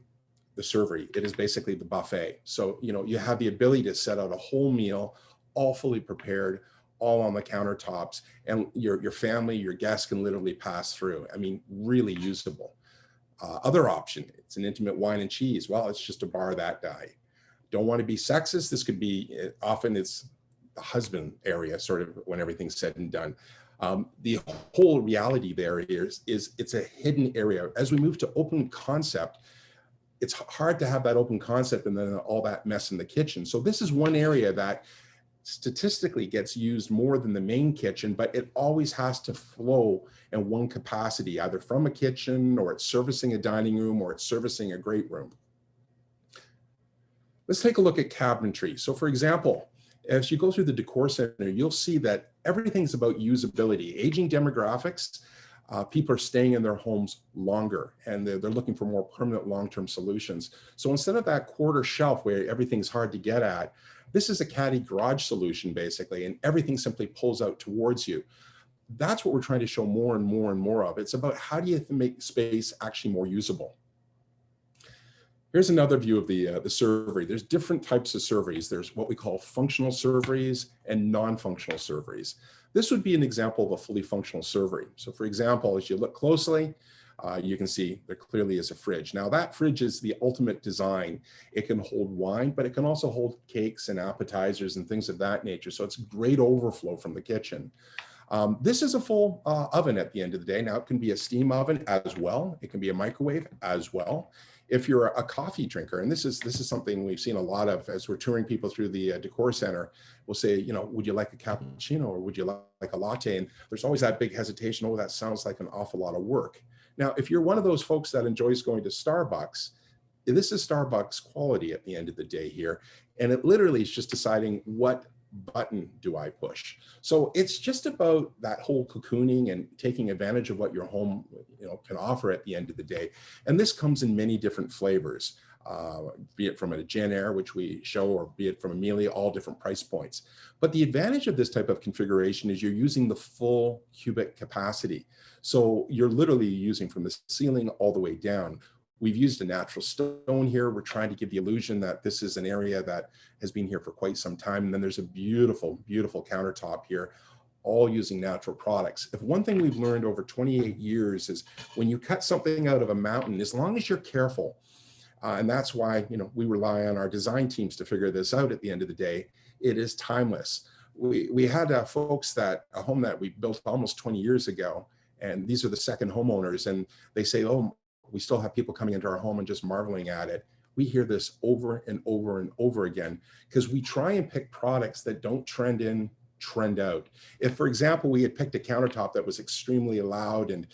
the servery. It is basically the buffet. So, you have the ability to set out a whole meal, all fully prepared, all on the countertops, and your family, your guests can literally pass through. I mean, really usable. Other option, it's an intimate wine and cheese. Well, it's just a bar that day. Don't want to be sexist. This could be, often it's the husband area, sort of when everything's said and done. The whole reality there is it's a hidden area. As we move to open concept, it's hard to have that open concept and then all that mess in the kitchen. So this is one area that statistically gets used more than the main kitchen, but it always has to flow in one capacity, either from a kitchen, or it's servicing a dining room, or it's servicing a great room. Let's take a look at cabinetry. So for example, as you go through the Decor Center, you'll see that everything's about usability. Aging demographics, people are staying in their homes longer, and they're looking for more permanent long-term solutions. So instead of that quarter shelf where everything's hard to get at, this is a caddy garage solution basically, and everything simply pulls out towards you. That's what we're trying to show more and more and more of. It's about how do you make space actually more usable. Here's another view of the servery. There's different types of serveries. There's what we call functional serveries and non-functional serveries. This would be an example of a fully functional servery. So for example, as you look closely, you can see there clearly is a fridge. Now that fridge is the ultimate design. It can hold wine, but it can also hold cakes and appetizers and things of that nature. So it's great overflow from the kitchen. This is a full oven at the end of the day. Now it can be a steam oven as well. It can be a microwave as well. If you're a coffee drinker, and this is something we've seen a lot of as we're touring people through the Decor Center, we'll say, would you like a cappuccino or would you like a latte? And there's always that big hesitation. Oh, that sounds like an awful lot of work. Now, if you're one of those folks that enjoys going to Starbucks, this is Starbucks quality at the end of the day here. And it literally is just deciding what button do I push. So it's just about that whole cocooning and taking advantage of what your home can offer at the end of the day. And this comes in many different flavors, be it from a Gen Air, which we show, or be it from Amelia, all different price points. But the advantage of this type of configuration is you're using the full cubic capacity. So you're literally using from the ceiling all the way down. We've used a natural stone here. We're trying to give the illusion that this is an area that has been here for quite some time. And then there's a beautiful, beautiful countertop here, all using natural products. If one thing we've learned over 28 years is when you cut something out of a mountain, as long as you're careful, and that's why we rely on our design teams to figure this out at the end of the day, it is timeless. We had folks a home that we built almost 20 years ago, and these are the second homeowners, and they say, oh, we still have people coming into our home and just marveling at it. We hear this over and over and over again because we try and pick products that don't trend in, trend out. If, for example, we had picked a countertop that was extremely loud and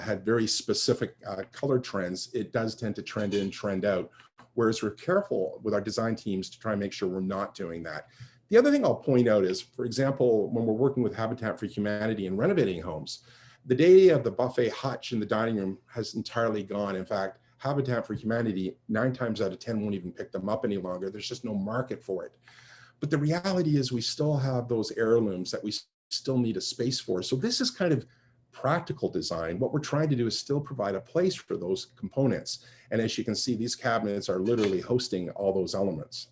had very specific color trends, it does tend to trend in, trend out. Whereas we're careful with our design teams to try and make sure we're not doing that. The other thing I'll point out is, for example, when we're working with Habitat for Humanity and renovating homes, the day of the buffet hutch in the dining room has entirely gone. In fact, Habitat for Humanity, 9 times out of 10 won't even pick them up any longer. There's just no market for it. But the reality is we still have those heirlooms that we still need a space for. So this is kind of practical design. What we're trying to do is still provide a place for those components. And as you can see, these cabinets are literally hosting all those elements.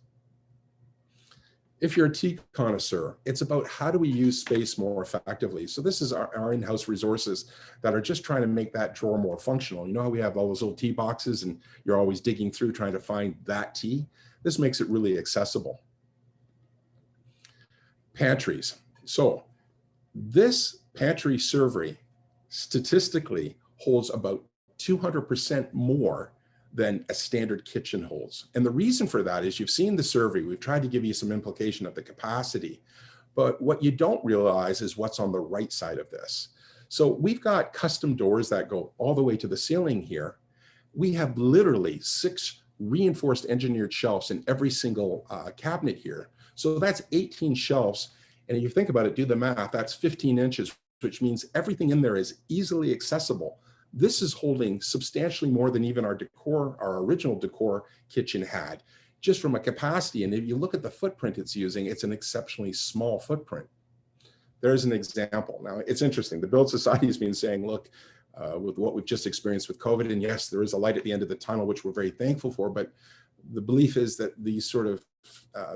If you're a tea connoisseur, it's about how do we use space more effectively. So this is our in-house resources that are just trying to make that drawer more functional. You know how we have all those little tea boxes and you're always digging through trying to find that tea? This makes it really accessible. Pantries. So this pantry servery statistically holds about 200% more than a standard kitchen holds. And the reason for that is you've seen the survey. We've tried to give you some implication of the capacity, but what you don't realize is what's on the right side of this. So we've got custom doors that go all the way to the ceiling here. We have literally 6 reinforced engineered shelves in every single cabinet here. So that's 18 shelves. And if you think about it, do the math, that's 15 inches, which means everything in there is easily accessible. This is holding substantially more than even our original Decor kitchen had, just from a capacity. And if you look at the footprint it's using, it's an exceptionally small footprint. There's an example. Now, it's interesting. The Build Society has been saying, look, with what we've just experienced with COVID, and yes, there is a light at the end of the tunnel, which we're very thankful for, but the belief is that these sort of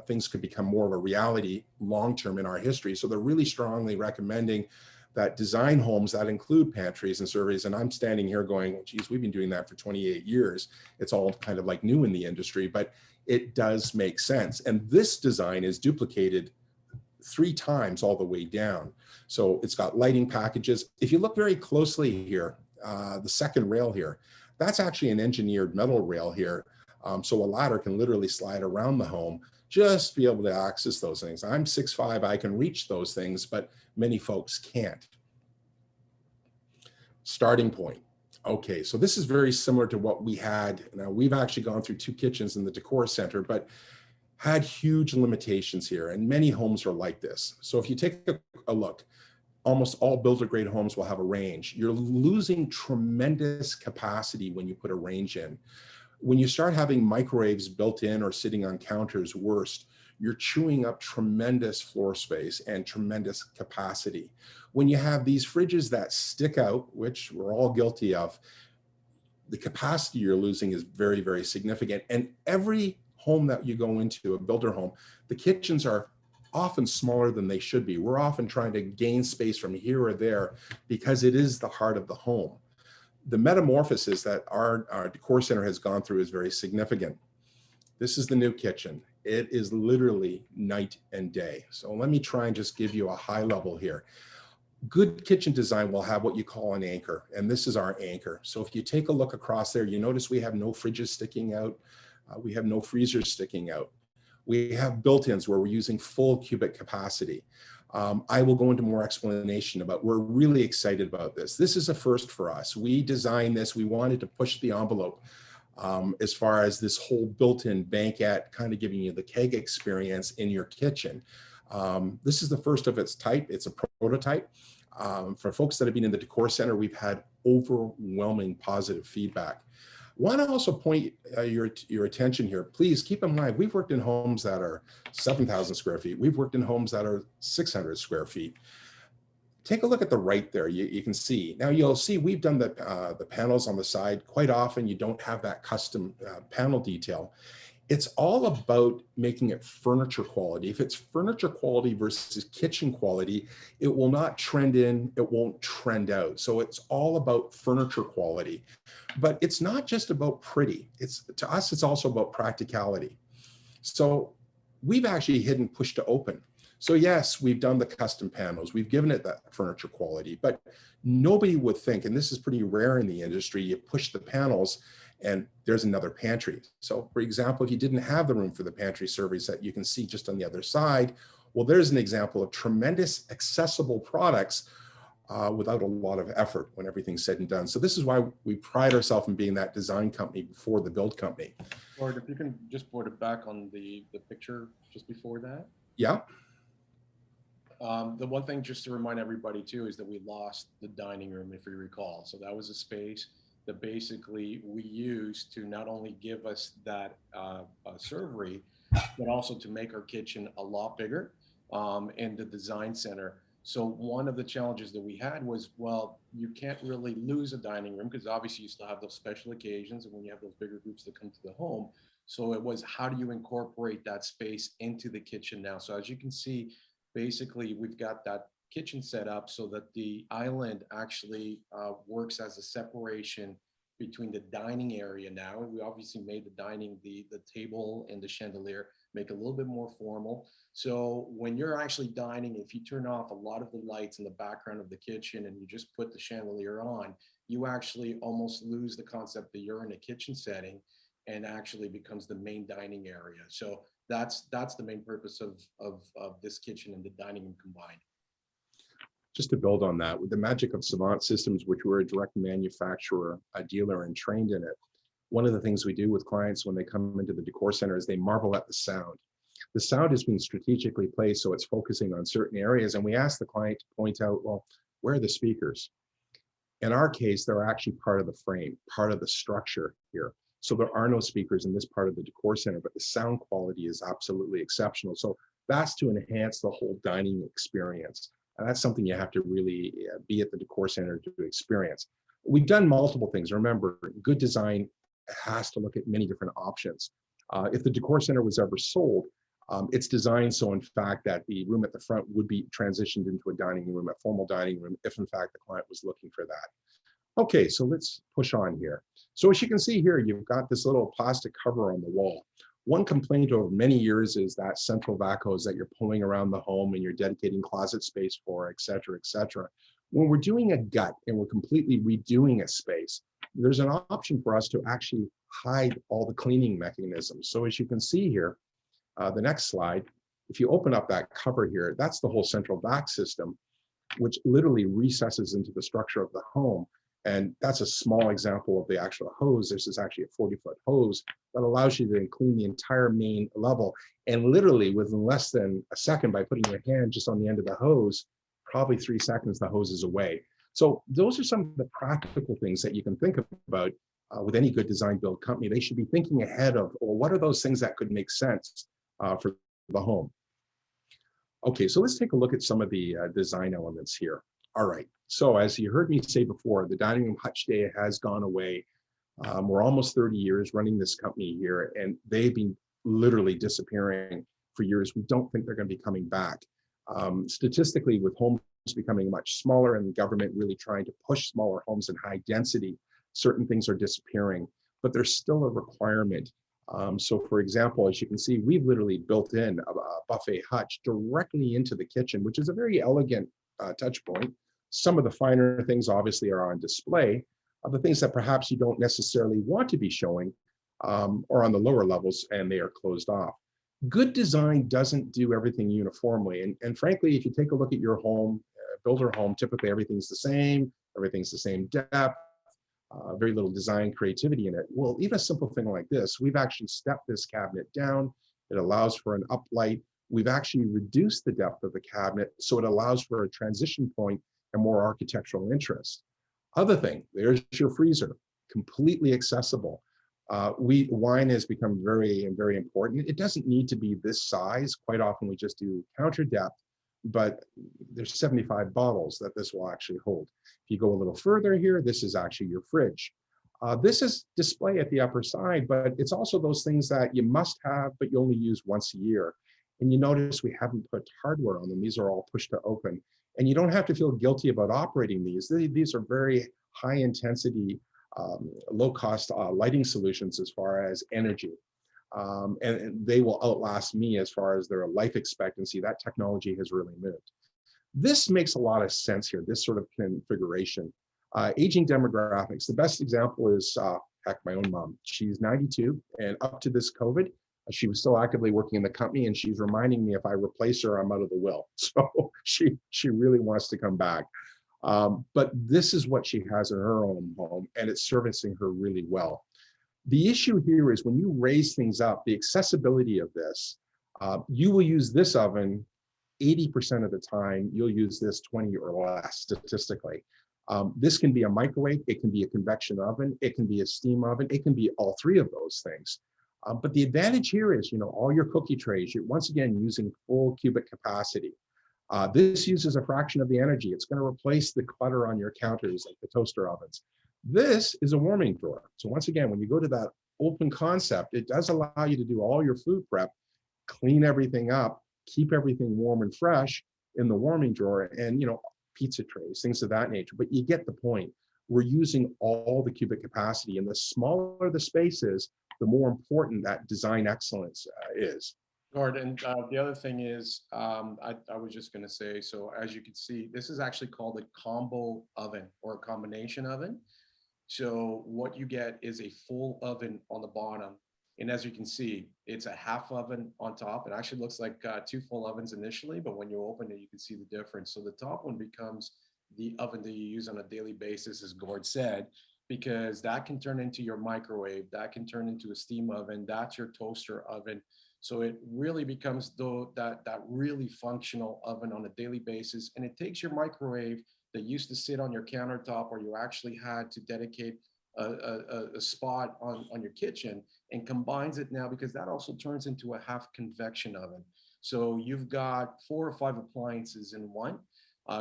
things could become more of a reality long-term in our history. So they're really strongly recommending that design homes that include pantries and surveys. And I'm standing here going, well, geez, we've been doing that for 28 years. It's all kind of like new in the industry, but it does make sense. And this design is duplicated 3 times all the way down. So it's got lighting packages. If you look very closely here, the second rail here, that's actually an engineered metal rail here. So a ladder can literally slide around the home, just be able to access those things. I'm 6'5", I can reach those things, but many folks can't. Starting point. Okay, so this is very similar to what we had. Now, we've actually gone through 2 kitchens in the Decor Center, but had huge limitations here, and many homes are like this. So if you take a look, almost all builder-grade homes will have a range. You're losing tremendous capacity when you put a range in. When you start having microwaves built in or sitting on counters, worst, you're chewing up tremendous floor space and tremendous capacity. When you have these fridges that stick out, which we're all guilty of, the capacity you're losing is very, very significant. And every home that you go into, a builder home, the kitchens are often smaller than they should be. We're often trying to gain space from here or there because it is the heart of the home. The metamorphosis that our Decor Center has gone through is very significant. This is the new kitchen. It is literally night and day. So let me try and just give you a high level here. Good kitchen design will have what you call an anchor, and this is our anchor. So if you take a look across there, you notice we have no fridges sticking out. We have no freezers sticking out. We have built-ins where we're using full cubic capacity. I will go into more explanation about, we're really excited about this. This is a first for us. We designed this, we wanted to push the envelope as far as this whole built-in banquette, kind of giving you the keg experience in your kitchen. This is the first of its type. It's a prototype. For folks that have been in the Decor Center, we've had overwhelming positive feedback. Want to also point your attention here. Please keep in mind, we've worked in homes that are 7,000 square feet. We've worked in homes that are 600 square feet. Take a look at the right there. You can see. Now you'll see we've done the panels on the side. Quite often you don't have that custom panel detail. It's all about making it furniture quality. If it's furniture quality versus kitchen quality, it will not trend in, it won't trend out. So it's all about furniture quality. But it's not just about pretty. To us, it's also about practicality. So we've actually hidden push to open. So yes, we've done the custom panels, we've given it that furniture quality, but nobody would think, and this is pretty rare in the industry, you push the panels and there's another pantry. So for example, if you didn't have the room for the pantry service that you can see just on the other side, well, there's an example of tremendous accessible products without a lot of effort when everything's said and done. So this is why we pride ourselves in being that design company before the build company.
Lord, if you can just put it back on the picture just before that.
Yeah.
The one thing just to remind everybody too is that we lost the dining room, if you recall. So that was a space that basically we used to not only give us that servery, but also to make our kitchen a lot bigger. And the design center So one of the challenges that we had was, well, you can't really lose a dining room because obviously you still have those special occasions and when you have those bigger groups that come to the home. So it was, how do you incorporate that space into the kitchen now? So as you can see, basically we've got that kitchen set up so that the island actually works as a separation between the dining area now. And we obviously made the dining, the table and the chandelier, make it a little bit more formal. So when you're actually dining, if you turn off a lot of the lights in the background of the kitchen and you just put the chandelier on, you actually almost lose the concept that you're in a kitchen setting and actually becomes the main dining area. So that's the main purpose of this kitchen and the dining room combined.
Just to build on that, with the magic of Savant Systems, which we're a direct manufacturer, a dealer, and trained in it, one of the things we do with clients when they come into the Decor Center is they marvel at the sound. The sound has been strategically placed so it's focusing on certain areas, and we ask the client to point out, well, where are the speakers? In our case, they're actually part of the frame, part of the structure here. So there are no speakers in this part of the Decor Center, but the sound quality is absolutely exceptional. So that's to enhance the whole dining experience. And that's something you have to really be at the Decor Center to experience. We've done multiple things. Remember, good design has to look at many different options. If the Decor Center was ever sold, it's designed so in fact that the room at the front would be transitioned into a dining room, a formal dining room, if in fact the client was looking for that. Okay, so let's push on here. So as you can see here, you've got this little plastic cover on the wall. One complaint over many years is that central vac hose that you're pulling around the home and you're dedicating closet space for, et cetera, et cetera. When we're doing a gut and we're completely redoing a space, there's an option for us to actually hide all the cleaning mechanisms. So as you can see here, the next slide, if you open up that cover here, that's the whole central vac system, which literally recesses into the structure of the home. And that's a small example of the actual hose. This is actually a 40-foot hose that allows you to clean the entire main level. And literally within less than a second, by putting your hand just on the end of the hose, probably 3 seconds, the hose is away. So those are some of the practical things that you can think about with any good design build company. They should be thinking ahead of, well, what are those things that could make sense for the home? Okay, so let's take a look at some of the design elements here. All right, so as you heard me say before, the dining room hutch day has gone away. We're almost 30 years running this company here, and they've been literally disappearing for years. We don't think they're going to be coming back. Statistically, with homes becoming much smaller and the government really trying to push smaller homes and high density, certain things are disappearing, but there's still a requirement. So for example, as you can see, we've literally built in a buffet hutch directly into the kitchen, which is a very elegant touch point. Some of the finer things obviously are on display. The things that perhaps you don't necessarily want to be showing are on the lower levels and they are closed off. Good design doesn't do everything uniformly. And frankly, if you take a look at your home, builder home, typically everything's the same depth, very little design creativity in it. Well, even a simple thing like this, we've actually stepped this cabinet down. It allows for an uplight. We've actually reduced the depth of the cabinet, so it allows for a transition point and more architectural interest. Other thing, there's your freezer, completely accessible. Wine has become very, very important. It doesn't need to be this size. Quite often we just do counter depth, but there's 75 bottles that this will actually hold. If you go a little further here, this is actually your fridge. This is display at the upper side, but it's also those things that you must have, but you only use once a year. And you notice we haven't put hardware on them. These are all push to open. And you don't have to feel guilty about operating these. These are very high intensity, low cost lighting solutions as far as energy. And they will outlast me as far as their life expectancy. That technology has really moved. This makes a lot of sense here, this sort of configuration. Aging demographics, the best example is, heck, my own mom. She's 92, and up to this COVID, she was still actively working in the company, and she's reminding me if I replace her, I'm out of the will. So she really wants to come back. But this is what she has in her own home, and it's servicing her really well. The issue here is when you raise things up, the accessibility of this, you will use this oven 80% of the time, you'll use this 20 or less statistically. This can be a microwave, it can be a convection oven, it can be a steam oven, it can be all three of those things. But the advantage here is, all your cookie trays, you're once again using full cubic capacity. This uses a fraction of the energy. It's going to replace the clutter on your counters like the toaster ovens. This is a warming drawer. So once again, when you go to that open concept, it does allow you to do all your food prep, clean everything up, keep everything warm and fresh in the warming drawer, and pizza trays, things of that nature. But you get the point. We're using all the cubic capacity, and the smaller the space is, the more important that design excellence is.
Gordon, the other thing is, I was just going to say, so as you can see, this is actually called a combo oven or a combination oven. So what you get is a full oven on the bottom. And as you can see, it's a half oven on top. It actually looks like two full ovens initially, but when you open it, you can see the difference. So the top one becomes the oven that you use on a daily basis, as Gord said, because that can turn into your microwave, that can turn into a steam oven, that's your toaster oven. So it really becomes that really functional oven on a daily basis. And it takes your microwave that used to sit on your countertop, or you actually had to dedicate a spot on your kitchen, and combines it now, because that also turns into a half convection oven. So you've got 4 or 5 appliances in one.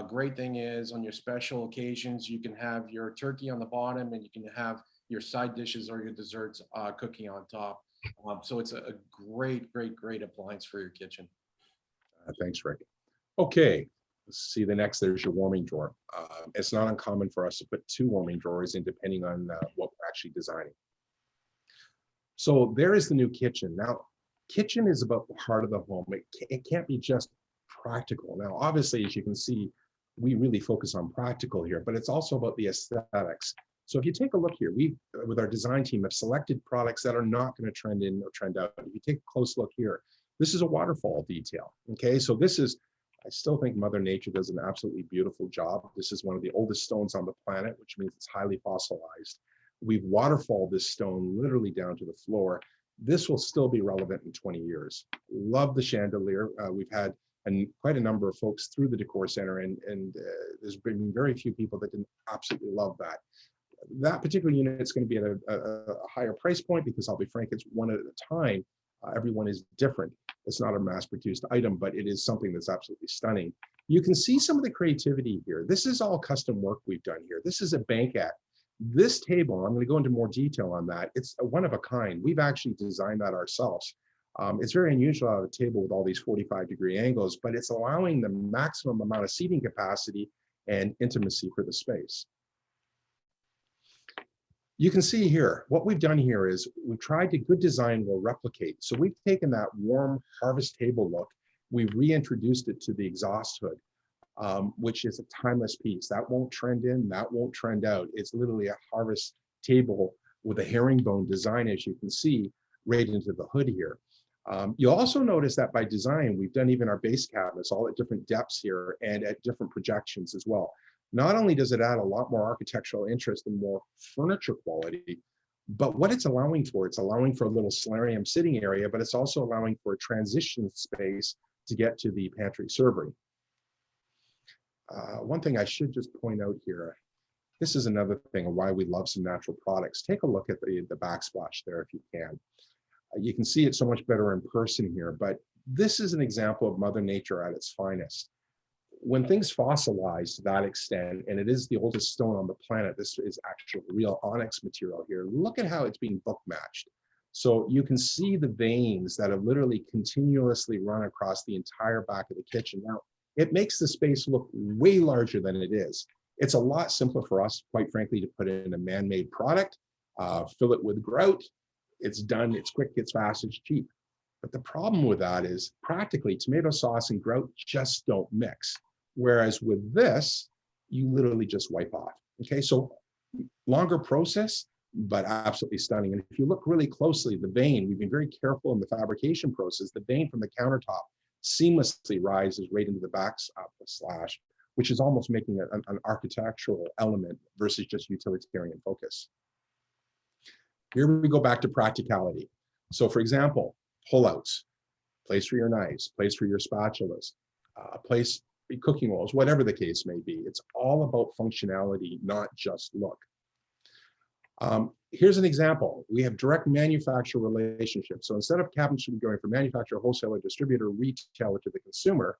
Great thing is, on your special occasions, you can have your turkey on the bottom, and you can have your side dishes or your desserts cooking on top. So it's a great appliance for your kitchen.
Thanks, Rick. Okay, let's see the next. There's your warming drawer. It's not uncommon for us to put 2 warming drawers in, depending on what we're actually designing. So there is the new kitchen. Now, kitchen is about the heart of the home. It can't be just practical. Now, obviously, as you can see, we really focus on practical here, but it's also about the aesthetics. So if you take a look here, we, with our design team, have selected products that are not going to trend in or trend out. If you take a close look here, this is a waterfall detail. Okay, so this is, I still think Mother Nature does an absolutely beautiful job. This is one of the oldest stones on the planet, which means it's highly fossilized. We've waterfalled this stone literally down to the floor. This will still be relevant in 20 years. Love the chandelier. We've had quite a number of folks through the Decor Center, and there's been very few people that didn't absolutely love that. That particular unit is going to be at a higher price point, because I'll be frank, it's one at a time. Everyone is different. It's not a mass-produced item, but it is something that's absolutely stunning. You can see some of the creativity here. This is all custom work we've done here. This is a banquette. This table, I'm going to go into more detail on that. It's a one of a kind. We've actually designed that ourselves. It's very unusual to have a table with all these 45-degree angles, but it's allowing the maximum amount of seating capacity and intimacy for the space. You can see here, what we've done here is we've tried to, good design will replicate. So we've taken that warm harvest table look, we've reintroduced it to the exhaust hood, which is a timeless piece. That won't trend in, that won't trend out. It's literally a harvest table with a herringbone design, as you can see, right into the hood here. You'll also notice that by design, we've done even our base cabinets all at different depths here and at different projections as well. Not only does it add a lot more architectural interest and more furniture quality, but what it's allowing for a little solarium sitting area, but it's also allowing for a transition space to get to the pantry servery. One thing I should just point out here, this is another thing of why we love some natural products. Take a look at the backsplash there if you can. You can see it so much better in person here, but this is an example of Mother Nature at its finest. When things fossilize to that extent, and it is the oldest stone on the planet, this is actual real onyx material here. Look at how it's being book matched. So you can see the veins that have literally continuously run across the entire back of the kitchen. Now, it makes the space look way larger than it is. It's a lot simpler for us, quite frankly, to put in a man-made product, fill it with grout. It's done, it's quick, it's fast, it's cheap. But the problem with that is practically tomato sauce and grout just don't mix. Whereas with this, you literally just wipe off. Okay, so longer process, but absolutely stunning. And if you look really closely, the vein, we've been very careful in the fabrication process, the vein from the countertop seamlessly rises right into the backslash, which is almost making it an architectural element versus just utilitarian focus. Here we go back to practicality. So for example, pullouts, place for your knives, place for your spatulas, place cooking rolls, whatever the case may be. It's all about functionality, not just look. Here's an example. We have direct manufacturer relationships. So instead of cabinetry going from manufacturer, wholesaler, distributor, retailer to the consumer,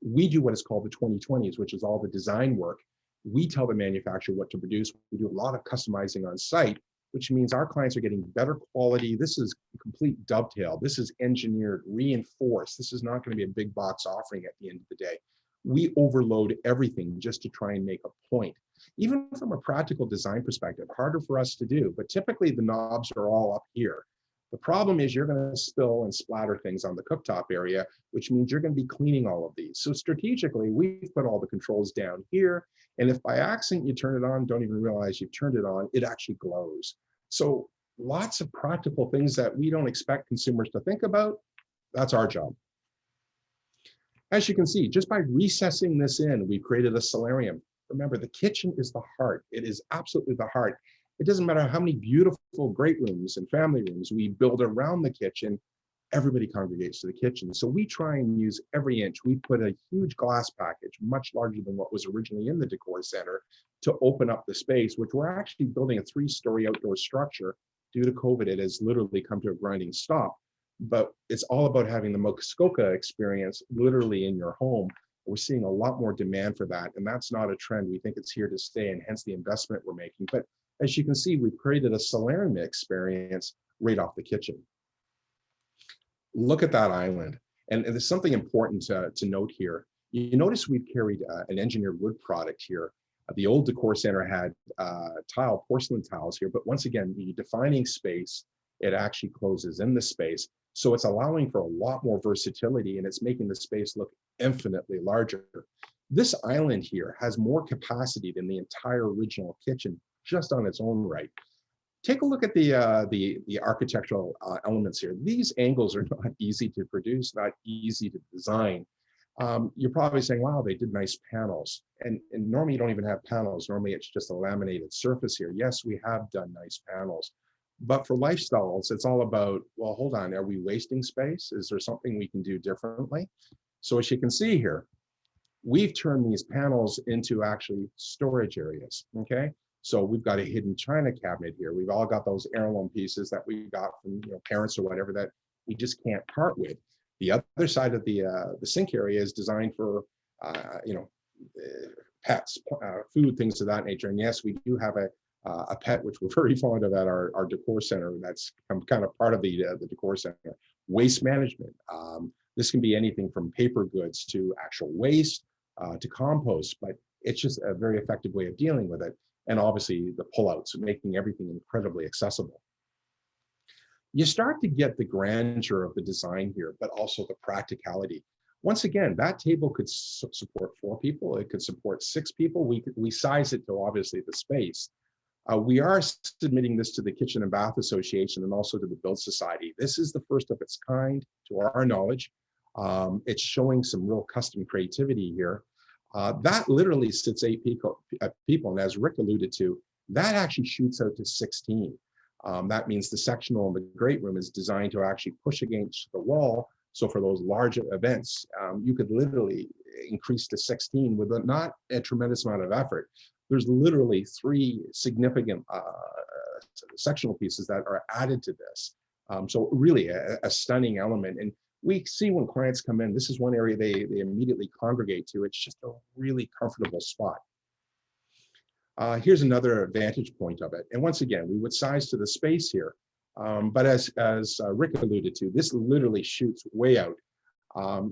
We do what is called the 2020s, which is all the design work. We tell the manufacturer what to produce. We do a lot of customizing on site, which means our clients are getting better quality. This is complete dovetail. This is engineered, reinforced. This is not going to be a big box offering at the end of the day. We overload everything just to try and make a point. Even from a practical design perspective, harder for us to do, but typically the knobs are all up here. The problem is you're going to spill and splatter things on the cooktop area, which means you're going to be cleaning all of these. So strategically, we've put all the controls down here. And if by accident you turn it on, don't even realize you've turned it on, it actually glows. So lots of practical things that we don't expect consumers to think about. That's our job. As you can see, just by recessing this in, we've created a solarium. Remember, the kitchen is the heart. It is absolutely the heart. It doesn't matter how many beautiful great rooms and family rooms we build around the kitchen, everybody congregates to the kitchen. So we try and use every inch. We put a huge glass package, much larger than what was originally in the Decor Center, to open up the space, which we're actually building a 3-story outdoor structure. Due to COVID, it has literally come to a grinding stop. But it's all about having the Muskoka experience literally in your home. We're seeing a lot more demand for that, and that's not a trend. We think it's here to stay, and hence the investment we're making. But as you can see, we've created a solarium experience right off the kitchen. Look at that island. And there's something important to note here. You notice we've carried an engineered wood product here. The old Decor Center had porcelain tiles here, but once again, the defining space, it actually closes in the space. So it's allowing for a lot more versatility, and it's making the space look infinitely larger. This island here has more capacity than the entire original kitchen just on its own right. Take a look at the architectural elements here. These angles are not easy to produce, not easy to design. You're probably saying, wow, they did nice panels. And normally you don't even have panels. Normally it's just a laminated surface here. Yes, we have done nice panels. But for lifestyles, it's all about, well, hold on, are we wasting space? Is there something we can do differently? So as you can see here, we've turned these panels into actually storage areas, okay? So we've got a hidden china cabinet here. We've all got those heirloom pieces that we got from parents or whatever that we just can't part with. The other side of the sink area is designed for pets, food, things of that nature. And yes, we do have a pet which we're very fond of at our Decor Center. That's kind of part of the Decor Center. Waste management. This can be anything from paper goods to actual waste to compost, but it's just a very effective way of dealing with it. And obviously the pullouts, making everything incredibly accessible. You start to get the grandeur of the design here, but also the practicality. Once again, that table could support 4 people. It could support 6 people. We size it to obviously the space. We are submitting this to the Kitchen and Bath Association and also to the Build Society. This is the first of its kind to our knowledge. It's showing some real custom creativity here. That literally sits 8 people, and as Rick alluded to, that actually shoots out to 16. That means the sectional in the great room is designed to actually push against the wall. So for those large events, you could literally increase to 16 with not a tremendous amount of effort. There's literally 3 significant sectional pieces that are added to this. So really a stunning element. And we see when clients come in, this is one area they immediately congregate to. It's just a really comfortable spot. Here's another vantage point of it. And once again, we would size to the space here. But as Rick alluded to, this literally shoots way out.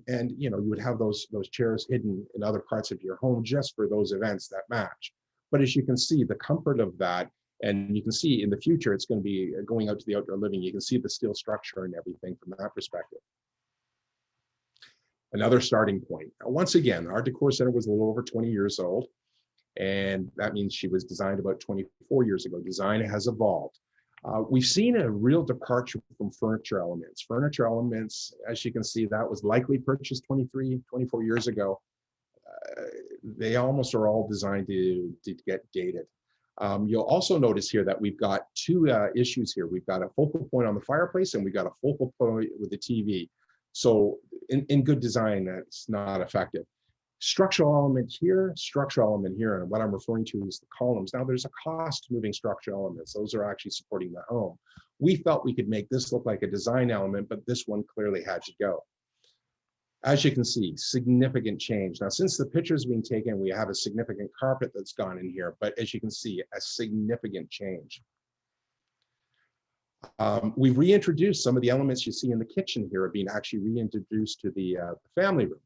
And you would have those chairs hidden in other parts of your home just for those events that match. But as you can see, the comfort of that, and you can see in the future, it's going to be going out to the outdoor living. You can see the steel structure and everything from that perspective. Another starting point. Now, once again, our Decor Center was a little over 20 years old, and that means she was designed about 24 years ago. Design has evolved. We've seen a real departure from furniture elements. Furniture elements, as you can see, that was likely purchased 24 years ago. They almost are all designed to get dated. You'll also notice here that we've got 2 issues here. We've got a focal point on the fireplace, and we've got a focal point with the TV. So in good design, that's not effective. Structural element here, structural element here, and what I'm referring to is the columns. Now there's a cost to moving structural elements. Those are actually supporting the home. We felt we could make this look like a design element, but this one clearly had to go. As you can see, significant change. Now, since the picture is being taken, we have a significant carpet that's gone in here, but as you can see, a significant change. We've reintroduced some of the elements you see in the kitchen here are being actually reintroduced to the family room.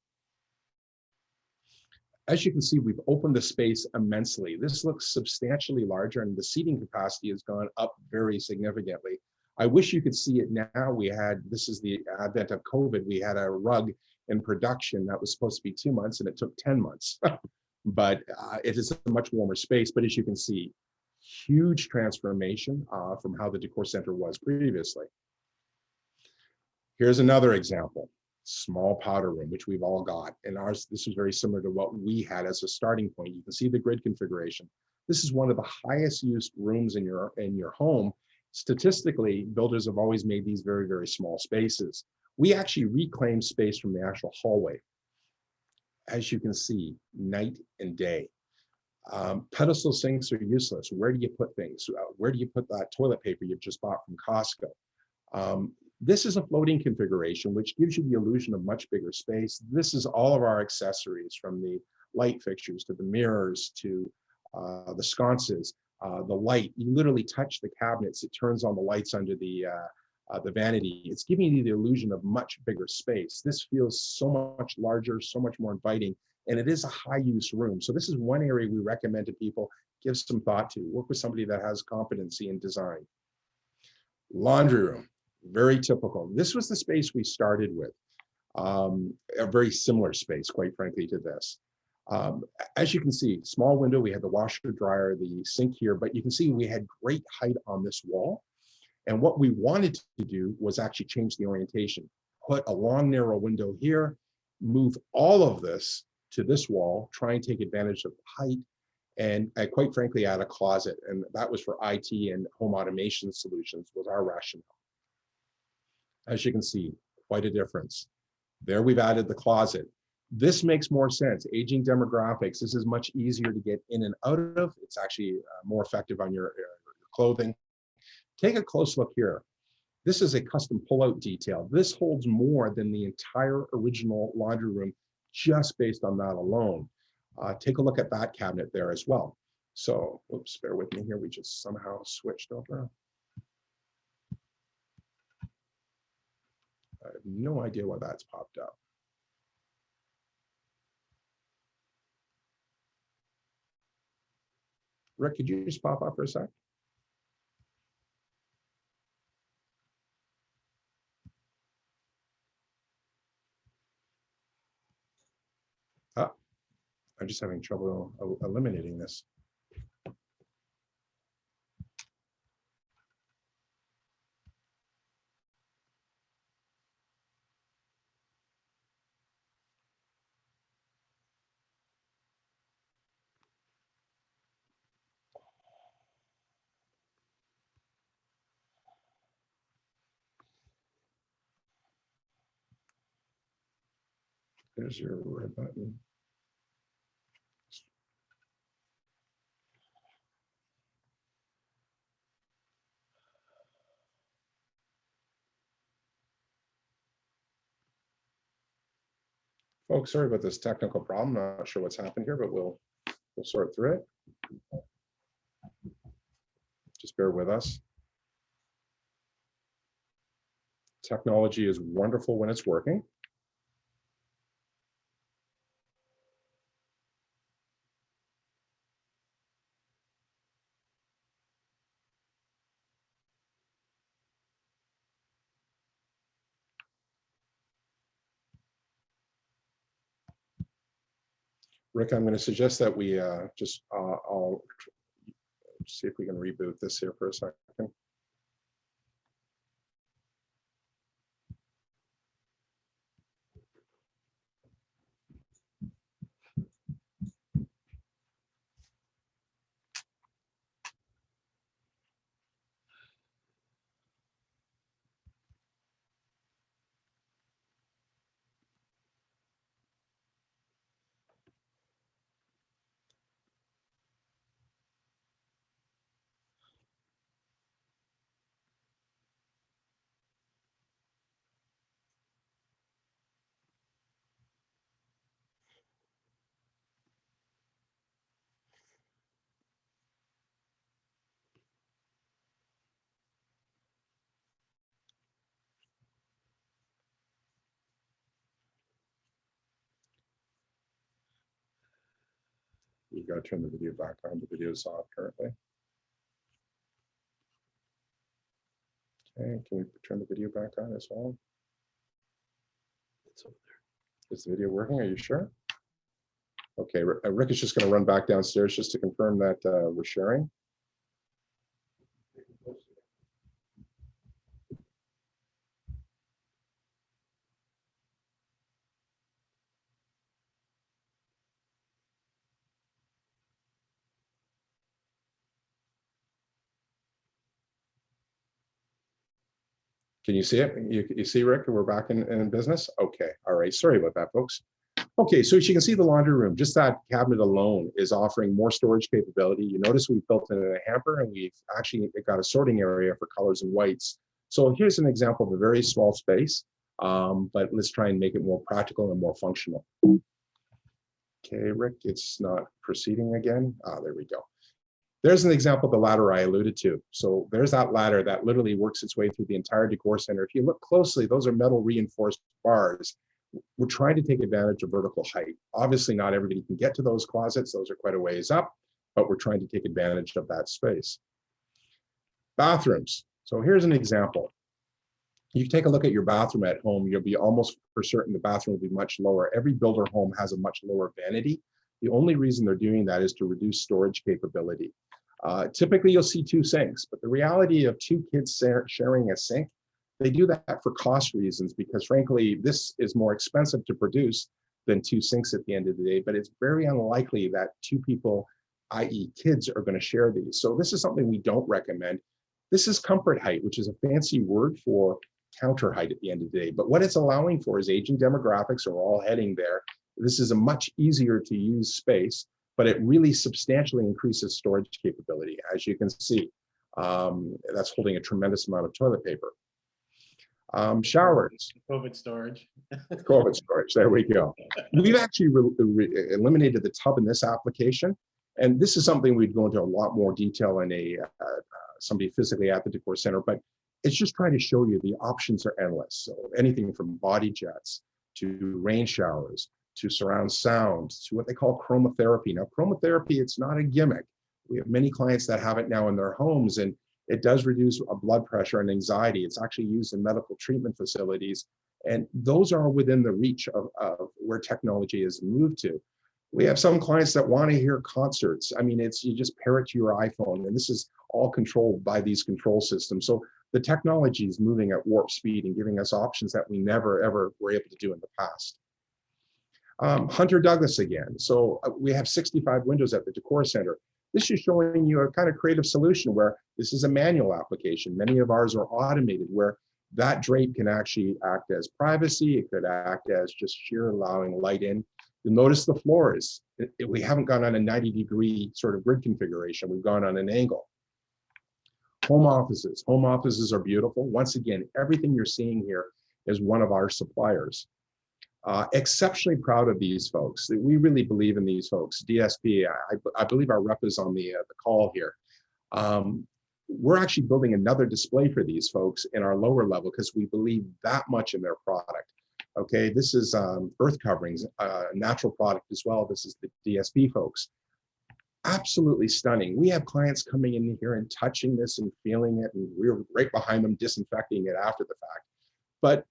As you can see, we've opened the space immensely. This looks substantially larger and the seating capacity has gone up very significantly. I wish you could see it now. This is the advent of COVID. We had a rug in production that was supposed to be 2 months and it took 10 months. But it is a much warmer space. But as you can see, huge transformation from how the Decor Center was previously. Here's another example. Small powder room, which we've all got. And ours, this is very similar to what we had as a starting point. You can see the grid configuration. This is one of the highest used rooms in your home. Statistically, builders have always made these very, very small spaces. We actually reclaim space from the actual hallway. As you can see, night and day. Pedestal sinks are useless. Where do you put things? Where do you put that toilet paper you've just bought from Costco? This is a floating configuration, which gives you the illusion of much bigger space. This is all of our accessories, from the light fixtures to the mirrors to the sconces, the light. You literally touch the cabinets, it turns on the lights under the vanity. It's giving you the illusion of much bigger space. This feels so much larger, so much more inviting, and it is a high-use room. So this is one area we recommend to people, give some thought to. Work with somebody that has competency in design. Laundry room. Very typical. This was the space we started with, a very similar space, quite frankly, to this. As you can see, small window, we had the washer, dryer, the sink here, but you can see we had great height on this wall. And what we wanted to do was actually change the orientation, put a long, narrow window here, move all of this to this wall, try and take advantage of the height, and quite frankly, add a closet. And that was for IT and home automation solutions was our rationale. As you can see, quite a difference. There we've added the closet. This makes more sense. Aging demographics, this is much easier to get in and out of. It's actually more effective on your clothing. Take a close look here. This is a custom pull-out detail. This holds more than the entire original laundry room just based on that alone. Take a look at that cabinet there as well. So, oops, bear with me here. We just somehow switched over. I have no idea why that's popped up. Rick, could you just pop up for a sec? Ah, I'm just having trouble eliminating this. There's your red button. Folks, sorry about this technical problem. Not sure what's happened here, but we'll sort through it. Just bear with us. Technology is wonderful when it's working. Rick, I'm going to suggest that we I'll see if we can reboot this here for a second. We've got to turn the video back on. The video's off currently. Okay, can we turn the video back on as well? It's over there. Is the video working? Are you sure? Okay, Rick is just going to run back downstairs just to confirm that we're sharing. Can you see it? You see, Rick, we're back in business? Okay, all right. Sorry about that, folks. Okay, so as you can see, the laundry room, just that cabinet alone is offering more storage capability. You notice we built in a hamper, and we've actually got a sorting area for colors and whites. So here's an example of a very small space, but let's try and make it more practical and more functional. Okay, Rick, it's not proceeding again. There we go. There's an example of the ladder I alluded to. So there's that ladder that literally works its way through the entire Decor Center. If you look closely, those are metal reinforced bars. We're trying to take advantage of vertical height. Obviously, not everybody can get to those closets. Those are quite a ways up, but we're trying to take advantage of that space. Bathrooms. So here's an example. You take a look at your bathroom at home, you'll be almost for certain the bathroom will be much lower. Every builder home has a much lower vanity. The only reason they're doing that is to reduce storage capability. Typically, you'll see two sinks, but the reality of two kids sharing a sink, they do that for cost reasons because, frankly, this is more expensive to produce than two sinks at the end of the day, but it's very unlikely that two people, i.e. kids, are going to share these. So this is something we don't recommend. This is comfort height, which is a fancy word for counter height at the end of the day. But what it's allowing for is aging demographics are all heading there. This is a much easier to use space, but it really substantially increases storage capability. As you can see, that's holding a tremendous amount of toilet paper. Showers.
COVID storage.
COVID storage, there we go. We've actually eliminated the tub in this application. And this is something we'd go into a lot more detail in somebody physically at the Decor Center, but it's just trying to show you the options are endless. So anything from body jets to rain showers, to surround sound, to what they call chromotherapy. Now, chromotherapy, it's not a gimmick. We have many clients that have it now in their homes, and it does reduce blood pressure and anxiety. It's actually used in medical treatment facilities, and those are within the reach of where technology has moved to. We have some clients that want to hear concerts. I mean, you just pair it to your iPhone, and this is all controlled by these control systems. So the technology is moving at warp speed and giving us options that we never, ever were able to do in the past. Hunter Douglas again. So we have 65 windows at the Decor Center. This is showing you a kind of creative solution where this is a manual application. Many of ours are automated where that drape can actually act as privacy. It could act as just sheer allowing light in. You'll notice the floors. We haven't gone on a 90-degree sort of grid configuration. We've gone on an angle. Home offices. Home offices are beautiful. Once again, everything you're seeing here is one of our suppliers. Exceptionally proud of these folks. We really believe in these folks. DSP, I believe our rep is on the call here. We're actually building another display for these folks in our lower level because we believe that much in their product. Okay, this is earth coverings, natural product as well. This is the DSP folks. Absolutely stunning. We have clients coming in here and touching this and feeling it, and we're right behind them disinfecting it after the fact. But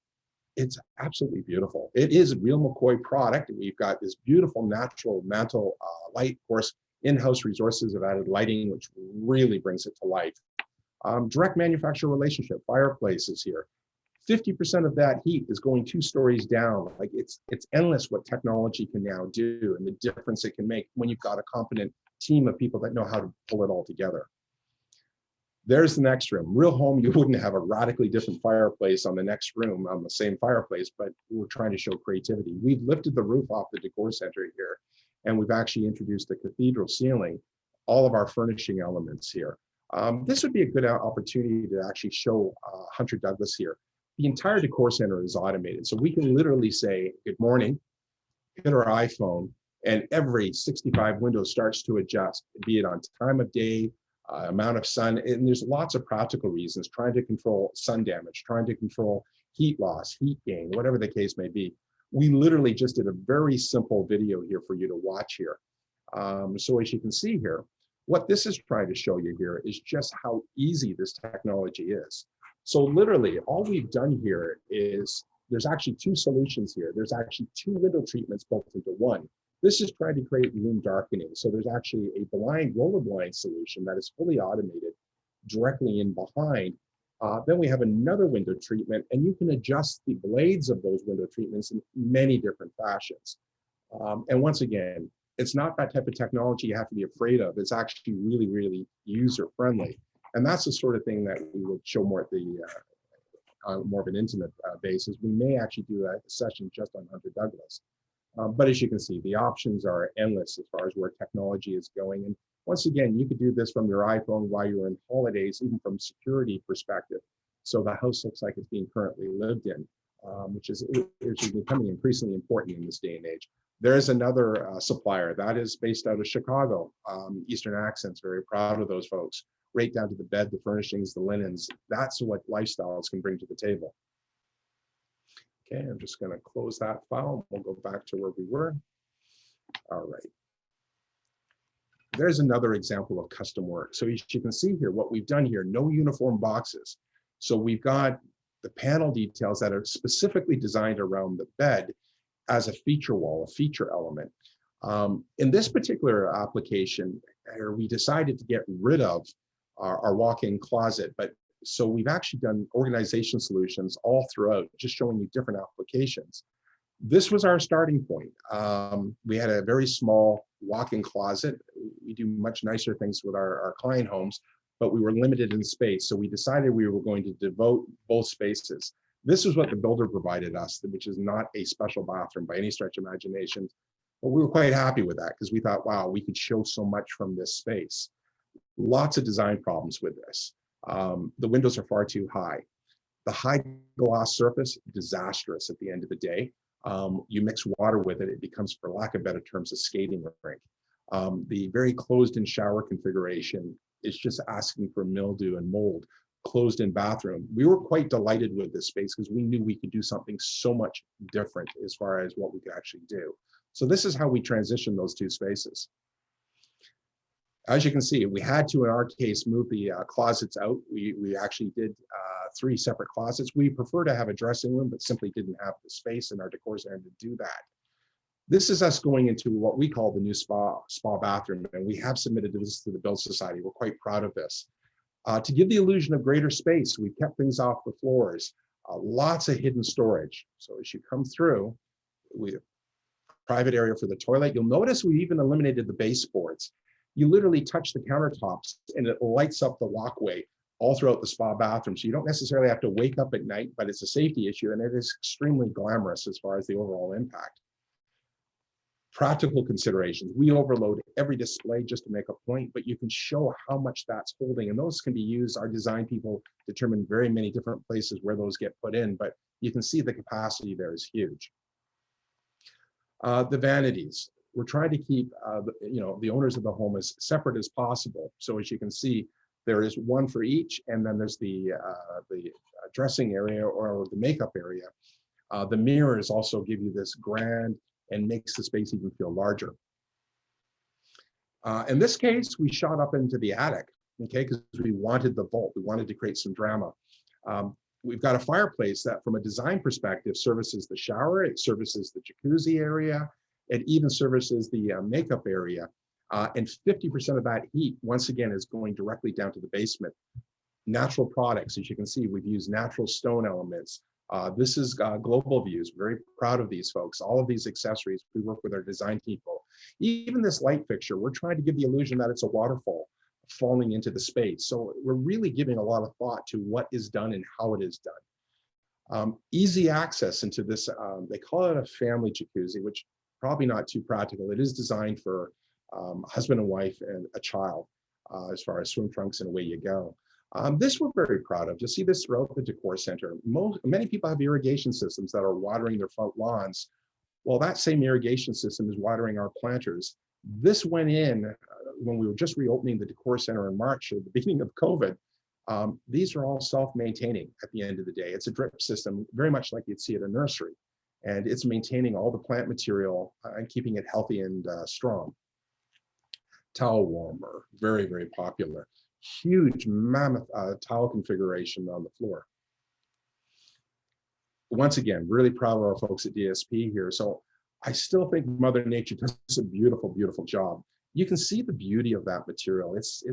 it's absolutely beautiful. It is a real McCoy product. We've got this beautiful natural mantle light. Of course, in-house resources have added lighting, which really brings it to life. Direct manufacturer relationship, fireplaces here. 50% of that heat is going 2 stories down. Like it's endless what technology can now do and the difference it can make when you've got a competent team of people that know how to pull it all together. There's the next room. Real home, you wouldn't have a radically different fireplace on the next room on the same fireplace, but we're trying to show creativity. We've lifted the roof off the Decor Center here, and we've actually introduced the cathedral ceiling, all of our furnishing elements here. This would be a good opportunity to actually show Hunter Douglas here. The entire Decor Center is automated, so we can literally say, good morning, hit our iPhone, and every 65 windows starts to adjust, be it on time of day, amount of sun, and there's lots of practical reasons, trying to control sun damage, trying to control heat loss, heat gain, whatever the case may be. We literally just did a very simple video here for you to watch here. So as you can see here, what this is trying to show you here is just how easy this technology is. So literally all we've done here is there's actually two solutions here. There's actually two window treatments built into one. This is trying to create room darkening. So there's actually a blind roller blind solution that is fully automated directly in behind. Then we have another window treatment, and you can adjust the blades of those window treatments in many different fashions. And once again, it's not that type of technology you have to be afraid of. It's actually really, really user friendly. And that's the sort of thing that we would show more at the on more of an intimate basis. We may actually do a session just on Hunter Douglas. But as you can see, the options are endless as far as where technology is going. And once again, you could do this from your iPhone while you're in holidays, even from security perspective. So the house looks like it's being currently lived in, which is becoming increasingly important in this day and age. There's another supplier that is based out of Chicago, Eastern Accents, very proud of those folks, right down to the bed, the furnishings, the linens. That's what Lifestyles can bring to the table. Okay, I'm just going to close that file. We'll go back to where we were. All right. There's another example of custom work. So as you can see here, what we've done here, no uniform boxes. So we've got the panel details that are specifically designed around the bed as a feature wall, a feature element. In this particular application, we decided to get rid of our walk-in closet, but so we've actually done organization solutions all throughout, just showing you different applications. This was our starting point. We had a very small walk-in closet. We do much nicer things with our client homes, but we were limited in space. So we decided we were going to devote both spaces. This is what the builder provided us, which is not a special bathroom by any stretch of imagination. But we were quite happy with that because we thought, wow, we could show so much from this space. Lots of design problems with this. The windows are far too high. The high gloss surface, disastrous at the end of the day. You mix water with it, it becomes, for lack of better terms, a skating rink. The very closed-in shower configuration is just asking for mildew and mold. Closed-in bathroom. We were quite delighted with this space because we knew we could do something so much different as far as what we could actually do. So this is how we transitioned those two spaces. As you can see, we had to, in our case, move the closets out. We actually did 3 separate closets. We prefer to have a dressing room, but simply didn't have the space in our decor center to do that. This is us going into what we call the new spa bathroom, and we have submitted this to the Build Society. We're quite proud of this. To give the illusion of greater space, we kept things off the floors, lots of hidden storage. So as you come through, we have a private area for the toilet. You'll notice we even eliminated the baseboards. You literally touch the countertops and it lights up the walkway all throughout the spa bathroom. So you don't necessarily have to wake up at night, but it's a safety issue and it is extremely glamorous as far as the overall impact. Practical considerations. We overload every display just to make a point, but you can show how much that's holding, and those can be used. Our design people determine very many different places where those get put in, but you can see the capacity there is huge. The vanities. We're trying to keep the owners of the home as separate as possible. So as you can see, there is one for each, and then there's the dressing area or the makeup area. The mirrors also give you this grand and makes the space even feel larger. In this case, we shot up into the attic, okay, because we wanted the vault. We wanted to create some drama. We've got a fireplace that, from a design perspective, services the shower, it services the jacuzzi area, it even services the makeup area. And 50% of that heat, once again, is going directly down to the basement. Natural products, as you can see, we've used natural stone elements. This is Global Views. Very proud of these folks. All of these accessories, we work with our design people. Even this light fixture, we're trying to give the illusion that it's a waterfall falling into the space. So we're really giving a lot of thought to what is done and how it is done. Easy access into this, they call it a family jacuzzi, which probably not too practical. It is designed for husband and wife and a child, as far as swim trunks and away you go. This we're very proud of. You'll see this throughout the Decor Center. Many people have irrigation systems that are watering their front lawns. Well, that same irrigation system is watering our planters. This went in when we were just reopening the Decor Center in March at the beginning of COVID. These are all self-maintaining at the end of the day. It's a drip system, very much like you'd see at a nursery. And it's maintaining all the plant material and keeping it healthy and strong. towel warmer, very, very popular. Huge mammoth towel configuration on the floor. Once again, really proud of our folks at DSP here. So I still think Mother Nature does a beautiful, beautiful job. You can see the beauty of that material. It's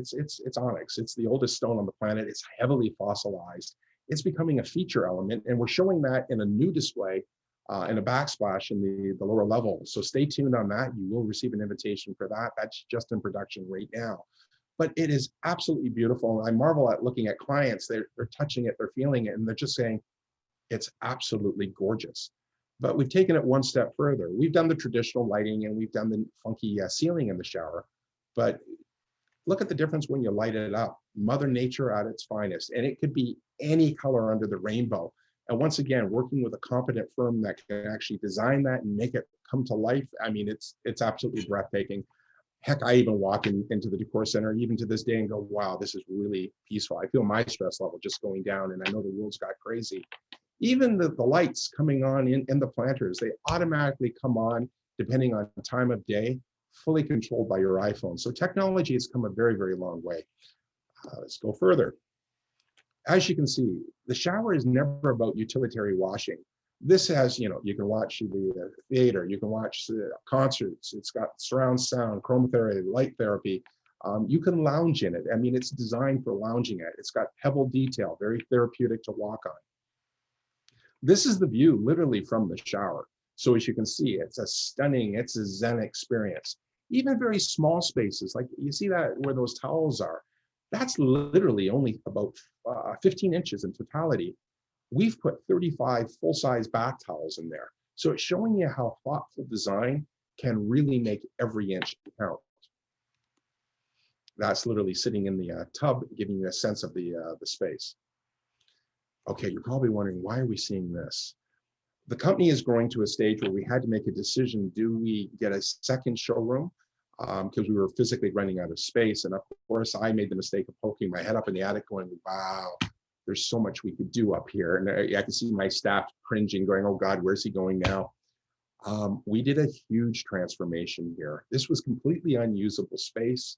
onyx. It's the oldest stone on the planet. It's heavily fossilized. It's becoming a feature element, and we're showing that in a new display and a backsplash in the lower level. So stay tuned on that. You will receive an invitation for that. That's just in production right now. But it is absolutely beautiful. And I marvel at looking at clients. They're touching it, they're feeling it, and they're just saying, it's absolutely gorgeous. But we've taken it one step further. We've done the traditional lighting and we've done the funky ceiling in the shower. But look at the difference when you light it up. Mother Nature at its finest. And it could be any color under the rainbow. And once again, working with a competent firm that can actually design that and make it come to life. I mean, it's absolutely breathtaking. Heck, I even walk into the Decor Center even to this day and go, wow, this is really peaceful. I feel my stress level just going down, and I know the world's got crazy. Even the lights coming on in the planters, they automatically come on depending on the time of day, fully controlled by your iPhone. So technology has come a very, very long way. Let's go further. As you can see, the shower is never about utilitarian washing. This has, you can watch the theater, you can watch concerts, it's got surround sound, chromotherapy, light therapy. You can lounge in it. I mean, it's designed for lounging at. It's got pebble detail, very therapeutic to walk on. This is the view literally from the shower. So as you can see, it's a zen experience. Even very small spaces, like you see that where those towels are, that's literally only about 15 inches in totality. We've put 35 full-size bath towels in there. So it's showing you how thoughtful design can really make every inch count. That's literally sitting in the tub, giving you a sense of the space. Okay, you're probably wondering, why are we seeing this? The company is growing to a stage where we had to make a decision. Do we get a second showroom? Because we were physically running out of space. And of course, I made the mistake of poking my head up in the attic going, wow, there's so much we could do up here. And I can see my staff cringing, going, oh God, where's he going now? We did a huge transformation here. This was completely unusable space.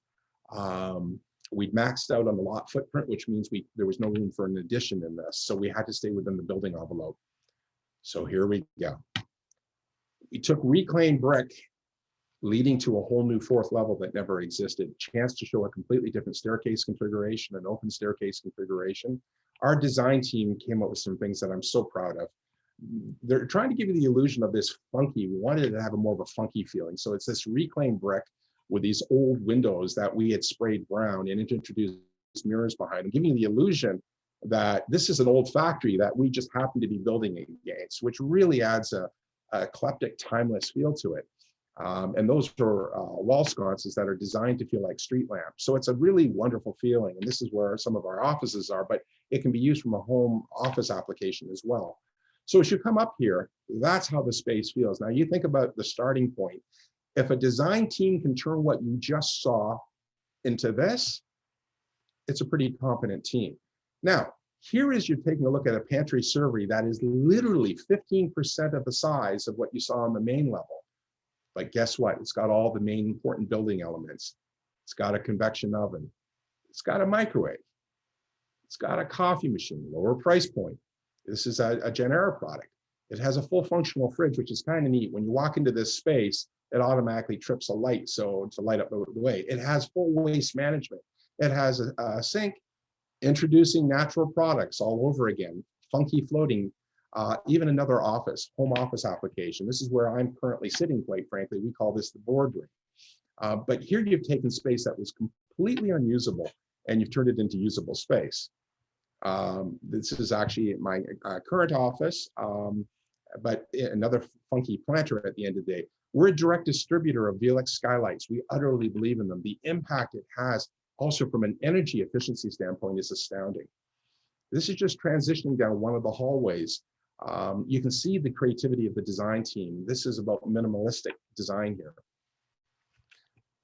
We'd maxed out on the lot footprint, which means there was no room for an addition in this. So we had to stay within the building envelope. So here we go. We took reclaimed brick, leading to a whole new fourth level that never existed. Chance to show a completely different staircase configuration, an open staircase configuration. Our design team came up with some things that I'm so proud of. They're trying to give you the illusion of this funky. We wanted it to have a more of a funky feeling. So it's this reclaimed brick with these old windows that we had sprayed brown and introduced mirrors behind them, giving you the illusion that this is an old factory that we just happen to be building against, which really adds a eclectic, timeless feel to it. And those are wall sconces that are designed to feel like street lamps. So it's a really wonderful feeling. And this is where some of our offices are, but it can be used from a home office application as well. So as you come up here, that's how the space feels. Now you think about the starting point. If a design team can turn what you just saw into this, it's a pretty competent team. Now, here is you're taking a look at a pantry servery that is literally 15% of the size of what you saw on the main level. But guess what? It's got all the main important building elements. It's got a convection oven. It's got a microwave. It's got a coffee machine, lower price point. This is a Genera product. It has a full functional fridge, which is kind of neat. When you walk into this space, it automatically trips a light, so to light up the way. It has full waste management. It has a sink, introducing natural products all over again, funky floating, even another home office application. This is where I'm currently sitting, quite frankly. We call this the boardroom. But here you've taken space that was completely unusable and you've turned it into usable space. This is actually my current office, but another funky planter at the end of the day. We're a direct distributor of Velux skylights. We utterly believe in them. The impact it has also from an energy efficiency standpoint is astounding. This is just transitioning down one of the hallways. You can see the creativity of the design team. This is about minimalistic design here.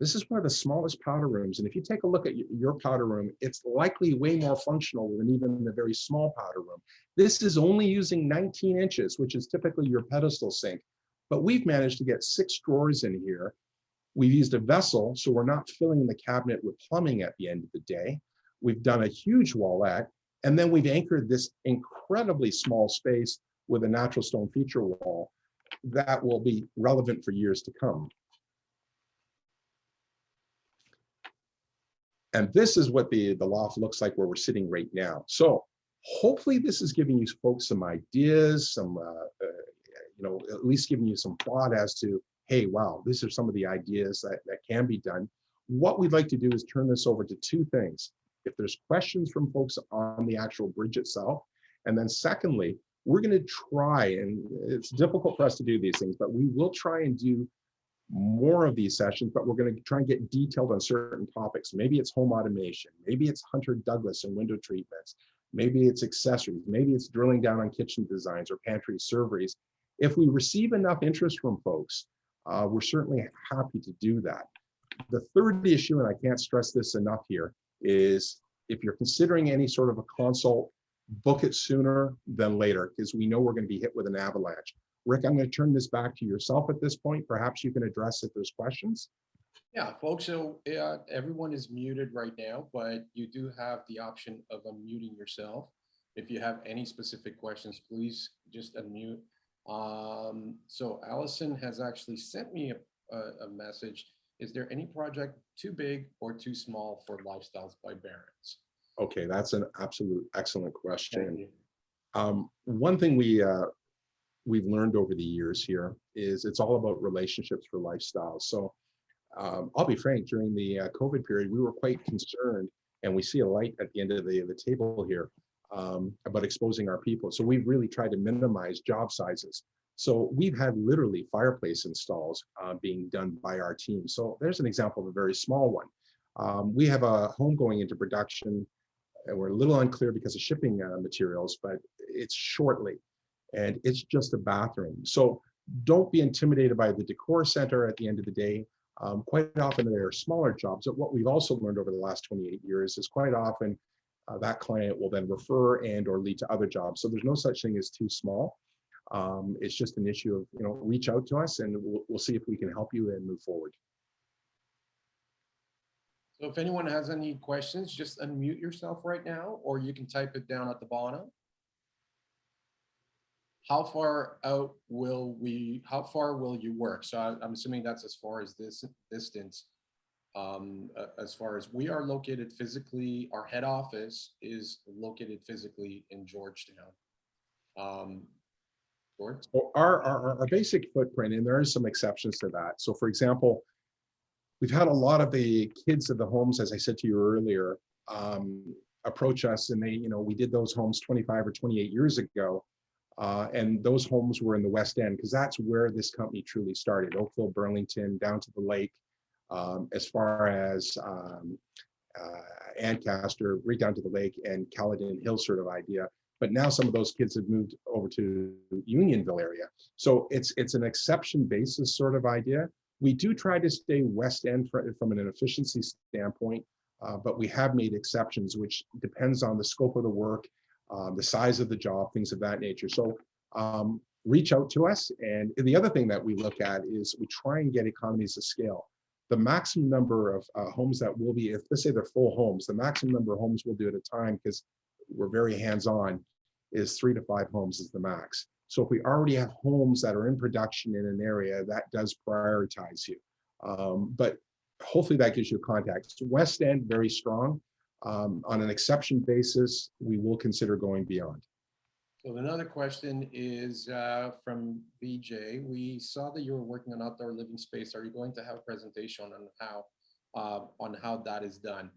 This is one of the smallest powder rooms. And if you take a look at your powder room, it's likely way more functional than even the very small powder room. This is only using 19 inches, which is typically your pedestal sink. But we've managed to get 6 drawers in here. We've used a vessel, so we're not filling the cabinet with plumbing at the end of the day. We've done a huge wallette, and then we've anchored this incredibly small space with a natural stone feature wall that will be relevant for years to come. And this is what the loft looks like where we're sitting right now. So hopefully this is giving you folks some ideas, some, at least giving you some thought as to, hey, wow, these are some of the ideas that can be done. What we'd like to do is turn this over to two things. If there's questions from folks on the actual bridge itself, and then secondly, we're going to try, and it's difficult for us to do these things, but we will try and do more of these sessions, but we're going to try and get detailed on certain topics. Maybe it's home automation, maybe it's Hunter Douglas and window treatments, maybe it's accessories, maybe it's drilling down on kitchen designs or pantry serveries. If we receive enough interest from folks, we're certainly happy to do that. The third issue, and I can't stress this enough here, is if you're considering any sort of a consult, book it sooner than later, because we know we're going to be hit with an avalanche. Rick, I'm going to turn this back to yourself at this point. Perhaps you can address if there's questions.
Yeah, folks, so everyone is muted right now, but you do have the option of unmuting yourself. If you have any specific questions, please just unmute. So Allison has actually sent me a message. Is there any project too big or too small for Lifestyles by Barron's?
Okay, that's an absolute excellent question. One thing we've learned over the years here is it's all about relationships for lifestyles. So I'll be frank, during the COVID period, we were quite concerned, and we see a light at the end of the table here about exposing our people. So we've really tried to minimize job sizes. So we've had literally fireplace installs being done by our team. So there's an example of a very small one. We have a home going into production, and we're a little unclear because of shipping materials, but it's shortly, and it's just a bathroom. So don't be intimidated by the Decor Center at the end of the day. Quite often there are smaller jobs, but what we've also learned over the last 28 years is quite often that client will then refer and or lead to other jobs. So there's no such thing as too small. It's just an issue of, reach out to us and we'll see if we can help you and move forward.
So if anyone has any questions, just unmute yourself right now, or you can type it down at the bottom. How far will you work? So I'm assuming that's as far as this distance. As far as we are located physically, our head office is located physically in Georgetown. George?
So our basic footprint, and there are some exceptions to that. So for example, we've had a lot of the kids of the homes, as I said to you earlier, approach us, and we did those homes 25 or 28 years ago. And those homes were in the West End, because that's where this company truly started. Oakville, Burlington, down to the lake, as far as Ancaster, right down to the lake, and Caledon Hill sort of idea. But now some of those kids have moved over to Unionville area. So it's an exception basis sort of idea. We do try to stay West End from an efficiency standpoint, but we have made exceptions, which depends on the scope of the work, the size of the job, things of that nature. So reach out to us. And the other thing that we look at is we try and get economies of scale. The maximum number of homes that will be, if let's say they're full homes, the maximum number of homes we'll do at a time, because we're very hands-on, is 3 to 5 homes is the max. So if we already have homes that are in production in an area, that does prioritize you. But hopefully that gives you context. West End, very strong. On an exception basis, we will consider going beyond.
So another question is from BJ. We saw that you were working on outdoor living space. Are you going to have a presentation on how that is done?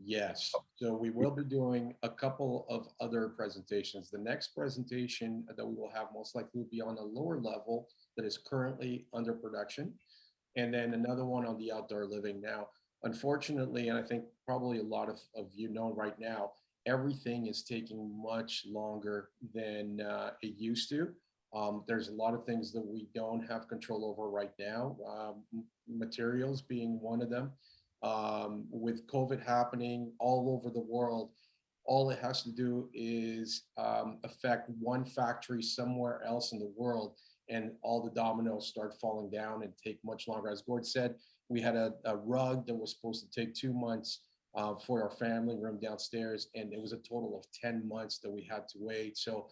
Yes. So we will be doing a couple of other presentations. The next presentation that we will have most likely will be on a lower level that is currently under production, and then another one on the outdoor living. Now, unfortunately, and I think probably a lot of you know right now, everything is taking much longer than it used to. There's a lot of things that we don't have control over right now, materials being one of them. With COVID happening all over the world, all it has to do is affect one factory somewhere else in the world, and all the dominoes start falling down and take much longer. As Gord said, We had a rug that was supposed to take 2 months for our family room downstairs, and it was a total of 10 months that we had to wait. So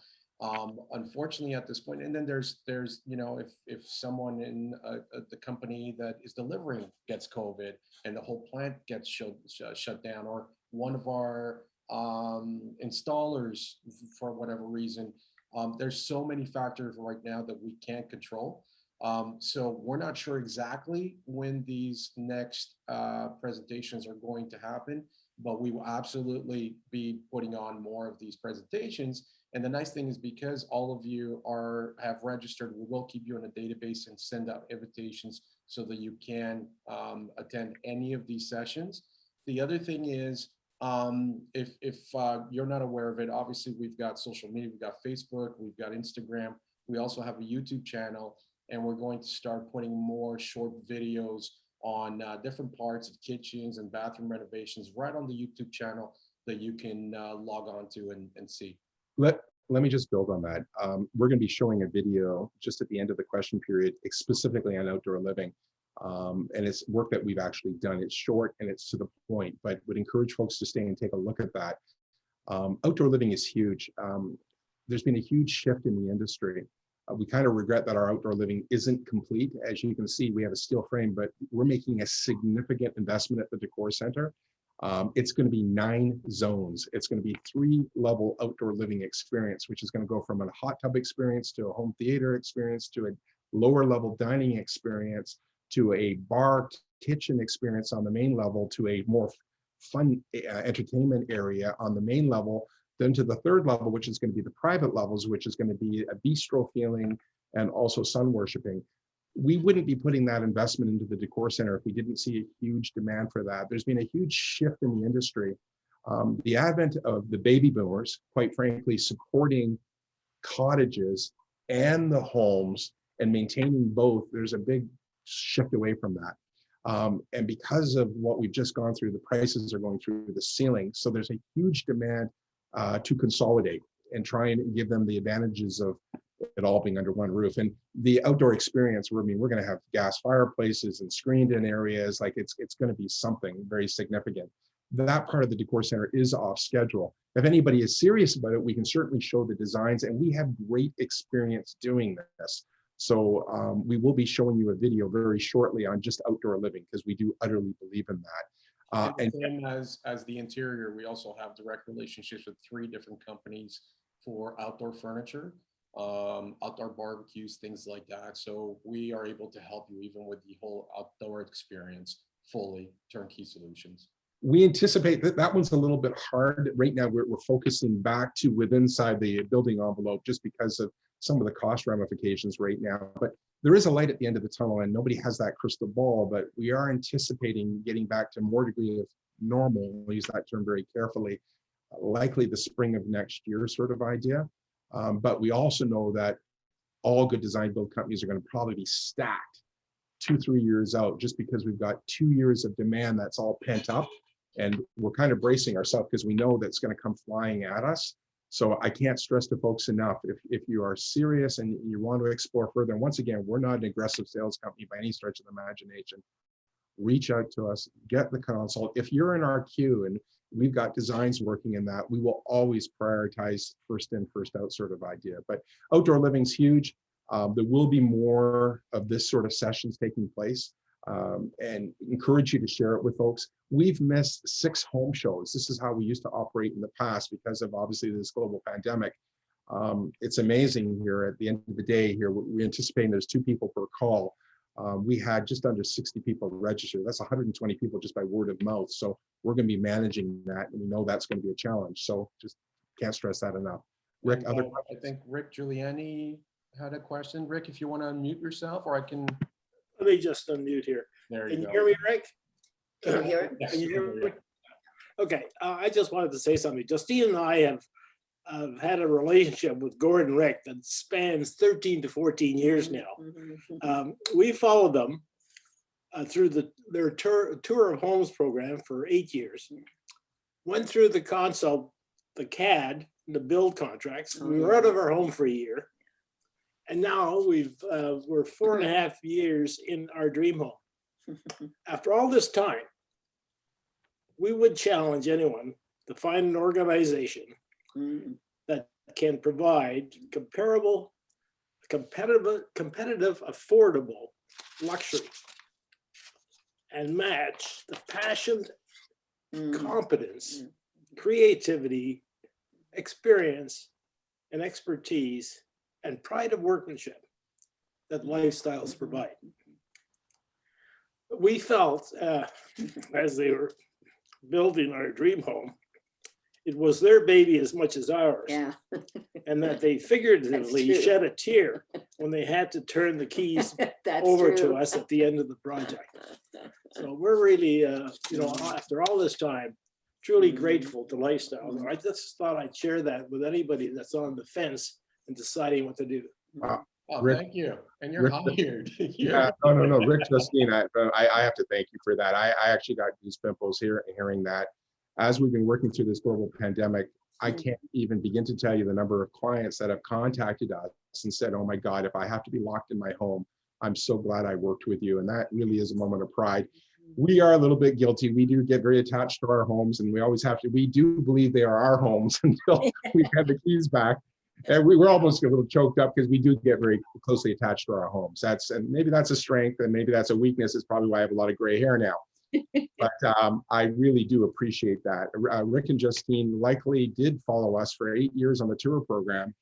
unfortunately at this point, and then there's if someone in the company that is delivering gets COVID and the whole plant gets shut down, or one of our installers for whatever reason, there's so many factors right now that we can't control. So we're not sure exactly when these next presentations are going to happen, but we will absolutely be putting on more of these presentations. And the nice thing is, because all of you have registered, we will keep you in a database and send out invitations so that you can attend any of these sessions. The other thing is, if you're not aware of it, obviously we've got social media, we've got Facebook, we've got Instagram, we also have a YouTube channel, and we're going to start putting more short videos on different parts of kitchens and bathroom renovations right on the YouTube channel that you can log on to and see.
Let me just build on that. We're going to be showing a video just at the end of the question period, specifically on outdoor living. And it's work that we've actually done. It's short and it's to the point, but would encourage folks to stay and take a look at that. Outdoor living is huge. There's been a huge shift in the industry. We kind of regret that our outdoor living isn't complete. As you can see, we have a steel frame, but we're making a significant investment at the Decor Center. It's going to be 9 zones. It's going to be 3-level outdoor living experience, which is going to go from a hot tub experience to a home theater experience to a lower level dining experience to a bar kitchen experience on the main level to a more fun entertainment area on the main level, then to the 3rd level, which is going to be the private levels, which is going to be a bistro feeling and also sun worshiping. We wouldn't be putting that investment into the Decor Center if we didn't see a huge demand for that. There's been a huge shift in the industry. The advent of the baby boomers, quite frankly, supporting cottages and the homes and maintaining both, there's a big shift away from that. And because of what we've just gone through, the prices are going through the ceiling. So there's a huge demand to consolidate and try and give them the advantages of it all being under one roof. And the outdoor experience, we're going to have gas fireplaces and screened in areas, like it's going to be something very significant. That part of the Decor Center is off schedule. If anybody is serious about it, we can certainly show the designs, and we have great experience doing this. So we will be showing you a video very shortly on just outdoor living, because we do utterly believe in that.
And same as the interior, we also have direct relationships with 3 different companies for outdoor furniture, outdoor barbecues, things like that. So we are able to help you even with the whole outdoor experience, fully turnkey solutions.
We anticipate that one's a little bit hard. Right now, we're focusing back to inside the building envelope just because of some of the cost ramifications right now. But there is a light at the end of the tunnel, and nobody has that crystal ball, but we are anticipating getting back to more degree of normal, we'll use that term very carefully, likely the spring of next year sort of idea. But we also know that all good design build companies are going to probably be stacked 2-3 years out, just because we've got 2 years of demand that's all pent up, and we're kind of bracing ourselves because we know that's going to come flying at us. So I can't stress to folks enough, if you are serious and you want to explore further, and once again, we're not an aggressive sales company by any stretch of the imagination, reach out to us, get the consult. If you're in our queue and we've got designs working in that, we will always prioritize first in, first out sort of idea. But outdoor living's huge. There will be more of this sort of sessions taking place, and encourage you to share it with folks. We've missed 6 home shows. This is how we used to operate in the past because of obviously this global pandemic. It's amazing here at the end of the day here, we're anticipating there's 2 people per call. We had just under 60 people registered. That's 120 people just by word of mouth. So we're going to be managing that, and we know that's going to be a challenge. So just can't stress that enough. Rick, other questions?
I think Rick Giuliani had a question. Rick, if you want to unmute yourself, or I can.
Let me just unmute here.
There you
Can
go.
you hear me, Rick?
Can you hear it?
Yes.
Can you hear me? Okay, I just wanted to say something. Justine and I have had a relationship with Gordon Rick that spans 13 to 14 years now. We followed them through their tour of homes program for 8 years. Went through the consult, the CAD, the build contracts. We were out of our home for a year. And now we're 4.5 years in our dream home. After all this time, we would challenge anyone to find an organization that can provide competitive, affordable luxury and match the passion, competence, creativity, experience, and expertise, and pride of workmanship that Lifestyles provide. We felt, as they were building our dream home, it was their baby as much as ours.
Yeah.
And that they figuratively
That's true.
shed a tear when they had to turn the keys
That's
over
true.
to us at the end of the project. So we're really, after all this time, truly grateful to Lifestyle. I just thought I'd share that with anybody that's on the fence and deciding what to do.
Oh,
Rick-
thank you. And you're
Rick-
hired.
Yeah, no, Rick, Justine, I have to thank you for that. I actually got goosebumps hearing that. As we've been working through this global pandemic, I can't even begin to tell you the number of clients that have contacted us and said, oh my God, if I have to be locked in my home, I'm so glad I worked with you. And that really is a moment of pride. We are a little bit guilty. We do get very attached to our homes, and we always have to, we do believe they are our homes until we have the keys back. And we're almost a little choked up because we do get very closely attached to our homes. And maybe that's a strength, and maybe that's a weakness. It's probably why I have a lot of gray hair now. But I really do appreciate that. Rick and Justine likely did follow us for 8 years on the tour program,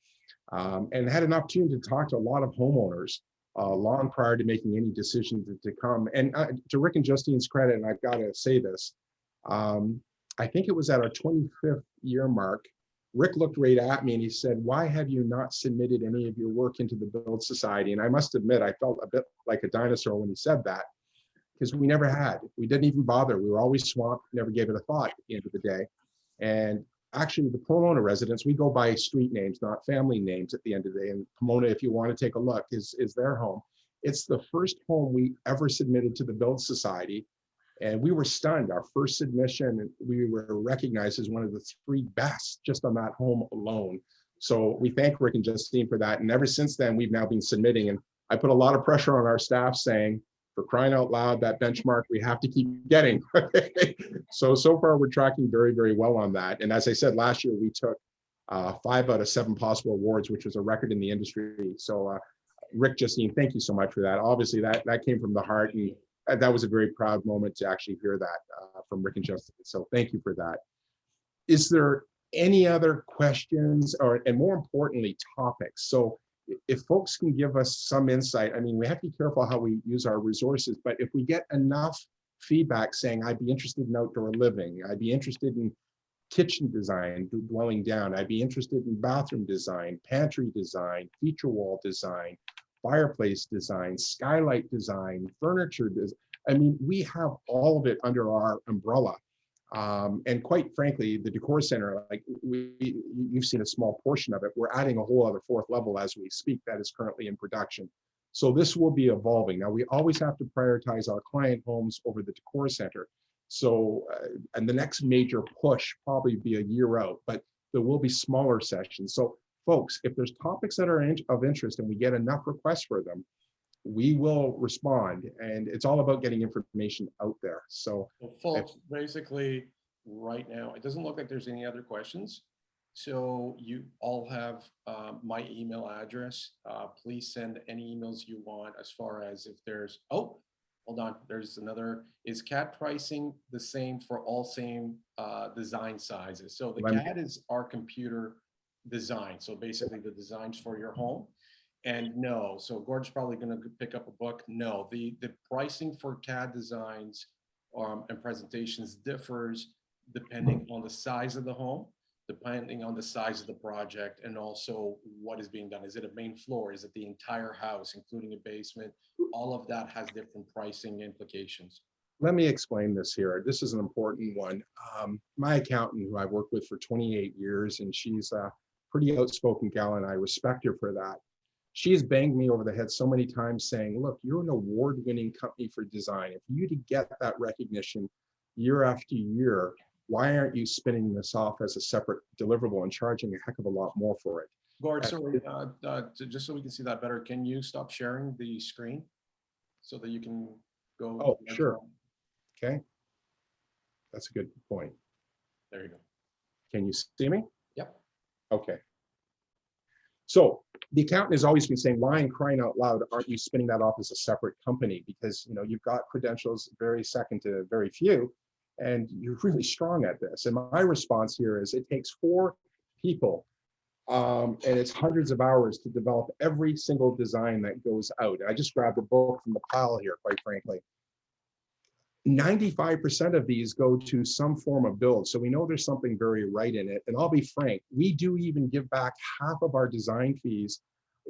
and had an opportunity to talk to a lot of homeowners long prior to making any decision to come. And to Rick and Justine's credit, and I've got to say this, I think it was at our 25th year mark, Rick looked right at me and he said, why have you not submitted any of your work into the Build Society? And I must admit, I felt a bit like a dinosaur when he said that, because we never had. We didn't even bother. We were always swamped, never gave it a thought at the end of the day. And actually, the Pomona residents, we go by street names, not family names at the end of the day. And Pomona, if you want to take a look, is their home. It's the first home we ever submitted to the Build Society. And we were stunned. Our first submission, we were recognized as one of the 3 best just on that home alone. So we thank Rick and Justine for that. And ever since then, we've now been submitting. And I put a lot of pressure on our staff saying, for crying out loud, that benchmark we have to keep getting. So far we're tracking very, very well on that. And as I said, last year we took 5 out of 7 possible awards, which was a record in the industry. So Rick, Justine, thank you so much for that. Obviously that came from the heart, and that was a very proud moment to actually hear that from Rick and Justine. So thank you for that. Is there any other questions, and more importantly, topics? So if folks can give us some insight, I mean, we have to be careful how we use our resources, but if we get enough feedback saying, I'd be interested in outdoor living, I'd be interested in kitchen design, dwelling down, I'd be interested in bathroom design, pantry design, feature wall design, fireplace design, skylight design, furniture design. I mean, we have all of it under our umbrella. And quite frankly, the Decor Center, like you've seen a small portion of it. We're adding a whole other 4th level as we speak that is currently in production. So this will be evolving. Now, we always have to prioritize our client homes over the Decor Center. So, and the next major push probably be a year out, but there will be smaller sessions. So folks, if there's topics that are of interest and we get enough requests for them, we will respond, and it's all about getting information out there. So
Well, folks, basically, right now, it doesn't look like there's any other questions. So you all have my email address. Please send any emails you want as far as if there's, oh, hold on, there's another, is CAD pricing the same for all same design sizes? So the CAD is our computer design. So basically the designs for your home. And no, so Gord's probably going to pick up a book. No, the pricing for CAD designs and presentations differs depending on the size of the home, depending on the size of the project, and also what is being done. Is it a main floor? Is it the entire house, including a basement? All of that has different pricing implications.
let me explain this here. This is an important one. My accountant, who I've worked with for 28 years, and she's a pretty outspoken gal, and I respect her for that. She's banged me over the head so many times saying, look, you're an award-winning company for design. If you to get that recognition year after year, why aren't you spinning this off as a separate deliverable and charging a heck of a lot more for it?
Gord, sorry, just so we can see that better, can you stop sharing the screen so that you can go.
Oh, sure. Okay. That's a good point.
There you go.
Can you see me?
Yep.
Okay. So the accountant has always been saying, why in crying out loud aren't you spinning that off as a separate company? Because you've got credentials very second to very few, and you're really strong at this. And my response here is it takes 4 people, and it's hundreds of hours to develop every single design that goes out. And I just grabbed a book from the pile here, quite frankly. 95% of these go to some form of build. So we know there's something very right in it. And I'll be frank, we do even give back half of our design fees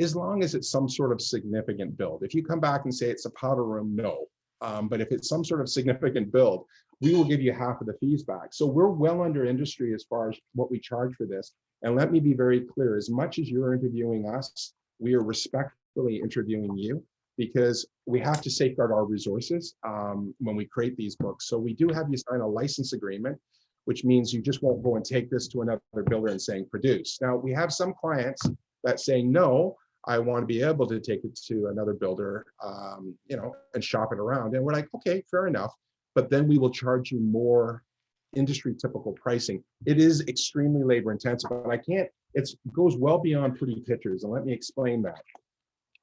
as long as it's some sort of significant build. If you come back and say it's a powder room, no. But if it's some sort of significant build, we will give you half of the fees back. So we're well under industry as far as what we charge for this. And let me be very clear, as much as you're interviewing us, we are respectfully interviewing you, because we have to safeguard our resources when we create these books. So we do have you sign a license agreement, which means you just won't go and take this to another builder and saying produce. Now, we have some clients that say, no, I want to be able to take it to another builder, and shop it around. And we're like, okay, fair enough. But then we will charge you more industry typical pricing. It is extremely labor intensive, but it goes well beyond pretty pictures. And let me explain that.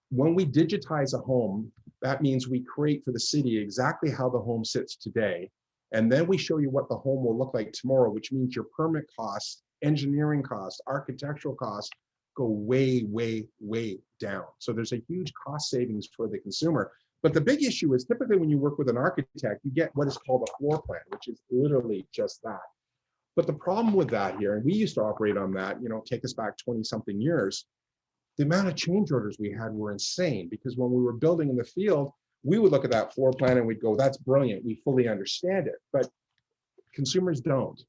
When we digitize a home, that means we create for the city exactly how the home sits today. And then we show you what the home will look like tomorrow, which means your permit costs, engineering costs, architectural costs go way, way, way down. So there's a huge cost savings for the consumer. But the big issue is typically when you work with an architect, you get what is called a floor plan, which is literally just that. But the problem with that here, and we used to operate on that, take us back 20 something years, the amount of change orders we had were insane, because when we were building in the field, we would look at that floor plan and we'd go, that's brilliant, we fully understand it. But consumers don't,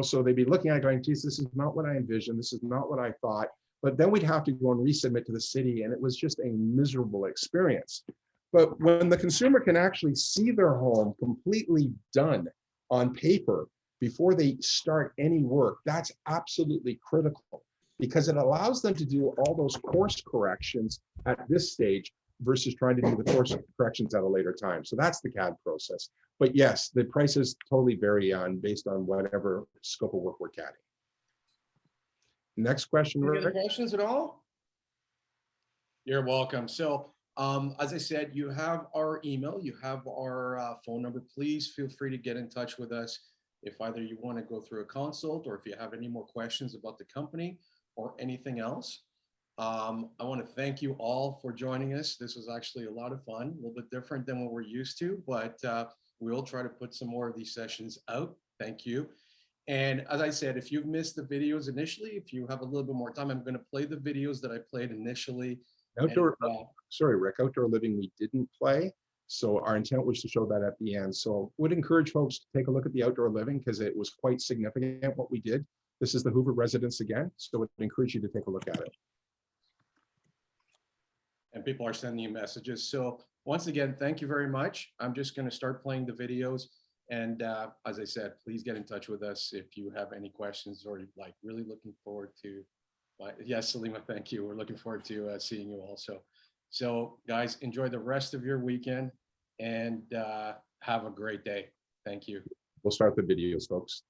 so they'd be looking at it going, geez, this is not what I envisioned, this is not what I thought. But then we'd have to go and resubmit to the city, and it was just a miserable experience. But when the consumer can actually see their home completely done on paper before they start any work, that's absolutely critical, because it allows them to do all those course corrections at this stage versus trying to do the course corrections at a later time. So that's the CAD process. But yes, the prices totally vary based on whatever scope of work we're CADing. Next question,
Any
Rick?
other questions at all? You're welcome. So as I said, you have our email, you have our phone number. Please feel free to get in touch with us if either you want to go through a consult or if you have any more questions about the company or anything else. I want to thank you all for joining us. This was actually a lot of fun, a little bit different than what we're used to, but we'll try to put some more of these sessions out. Thank you. And as I said, if you've missed the videos initially, if you have a little bit more time, I'm going to play the videos that I played initially.
Outdoor, sorry, Rick, outdoor living we didn't play. So our intent was to show that at the end. So would encourage folks to take a look at the outdoor living, because it was quite significant what we did. This is the Hoover residence again. So would encourage you to take a look at it.
And people are sending you messages. So once again, thank you very much. I'm just going to start playing the videos. And as I said, please get in touch with us if you have any questions or like really looking forward to, yes, Salima, thank you. We're looking forward to seeing you also. So guys, enjoy the rest of your weekend and have a great day. Thank you.
We'll start the videos, folks.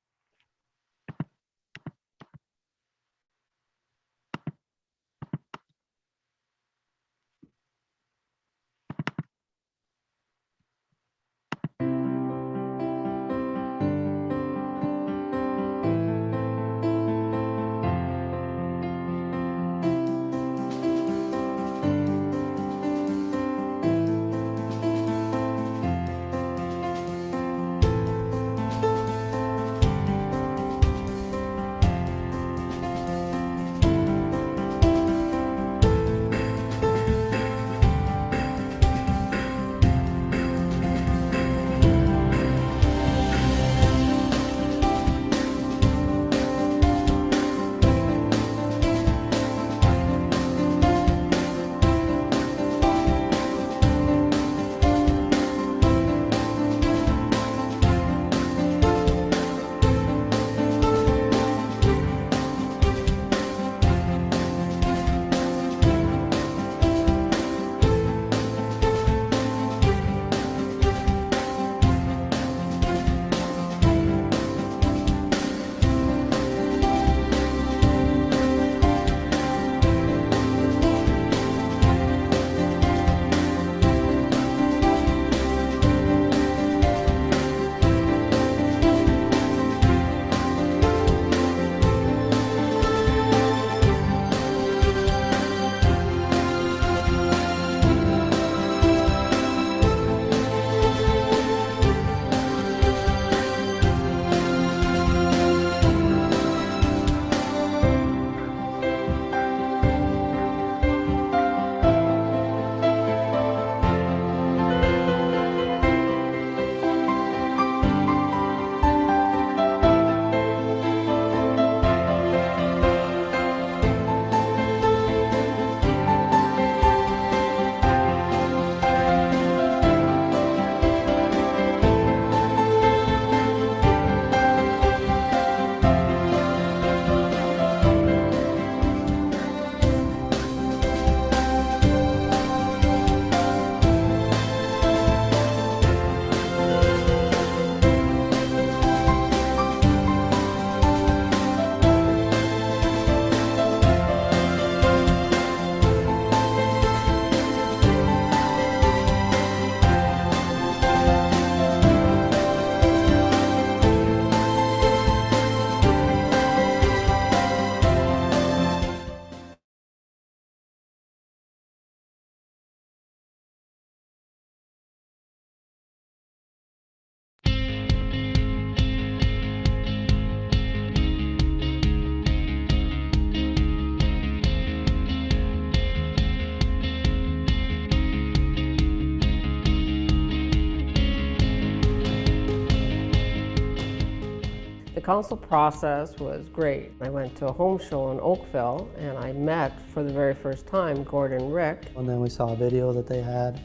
council process was great. I went to a home show in Oakville and I met for the very first time Gordon and Rick.
And then we saw a video that they had.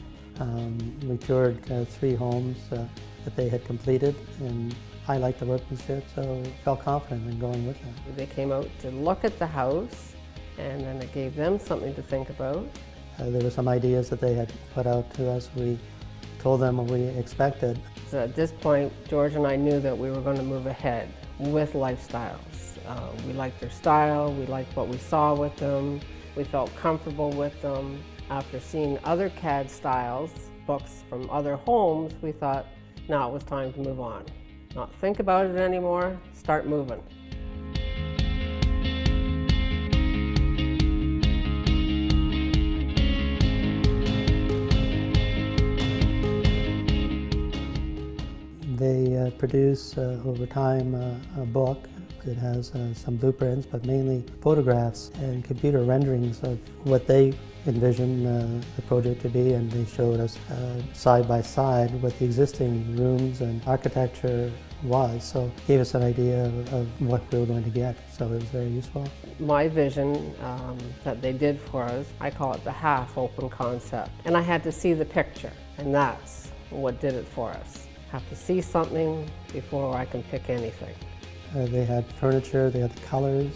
We toured 3 homes that they had completed, and I liked the workmanship, so felt confident in going with them.
They came out to look at the house, and then it gave them something to think about.
There were some ideas that they had put out to us. We told them what we expected.
So at this point, George and I knew that we were going to move ahead with Lifestyles. We liked their style, we liked what we saw with them, we felt comfortable with them. After seeing other CAD styles, books from other homes, we thought now it was time to move on. Not think about it anymore, start moving.
They produce over time a book. It has some blueprints, but mainly photographs and computer renderings of what they envision the project to be, and they showed us side by side what the existing rooms and architecture was, so it gave us an idea of what we were going to get, so it was very useful.
My vision that they did for us, I call it the half-open concept, and I had to see the picture, and that's what did it for us. Have to see something before I can pick anything.
They had furniture, they had the colors,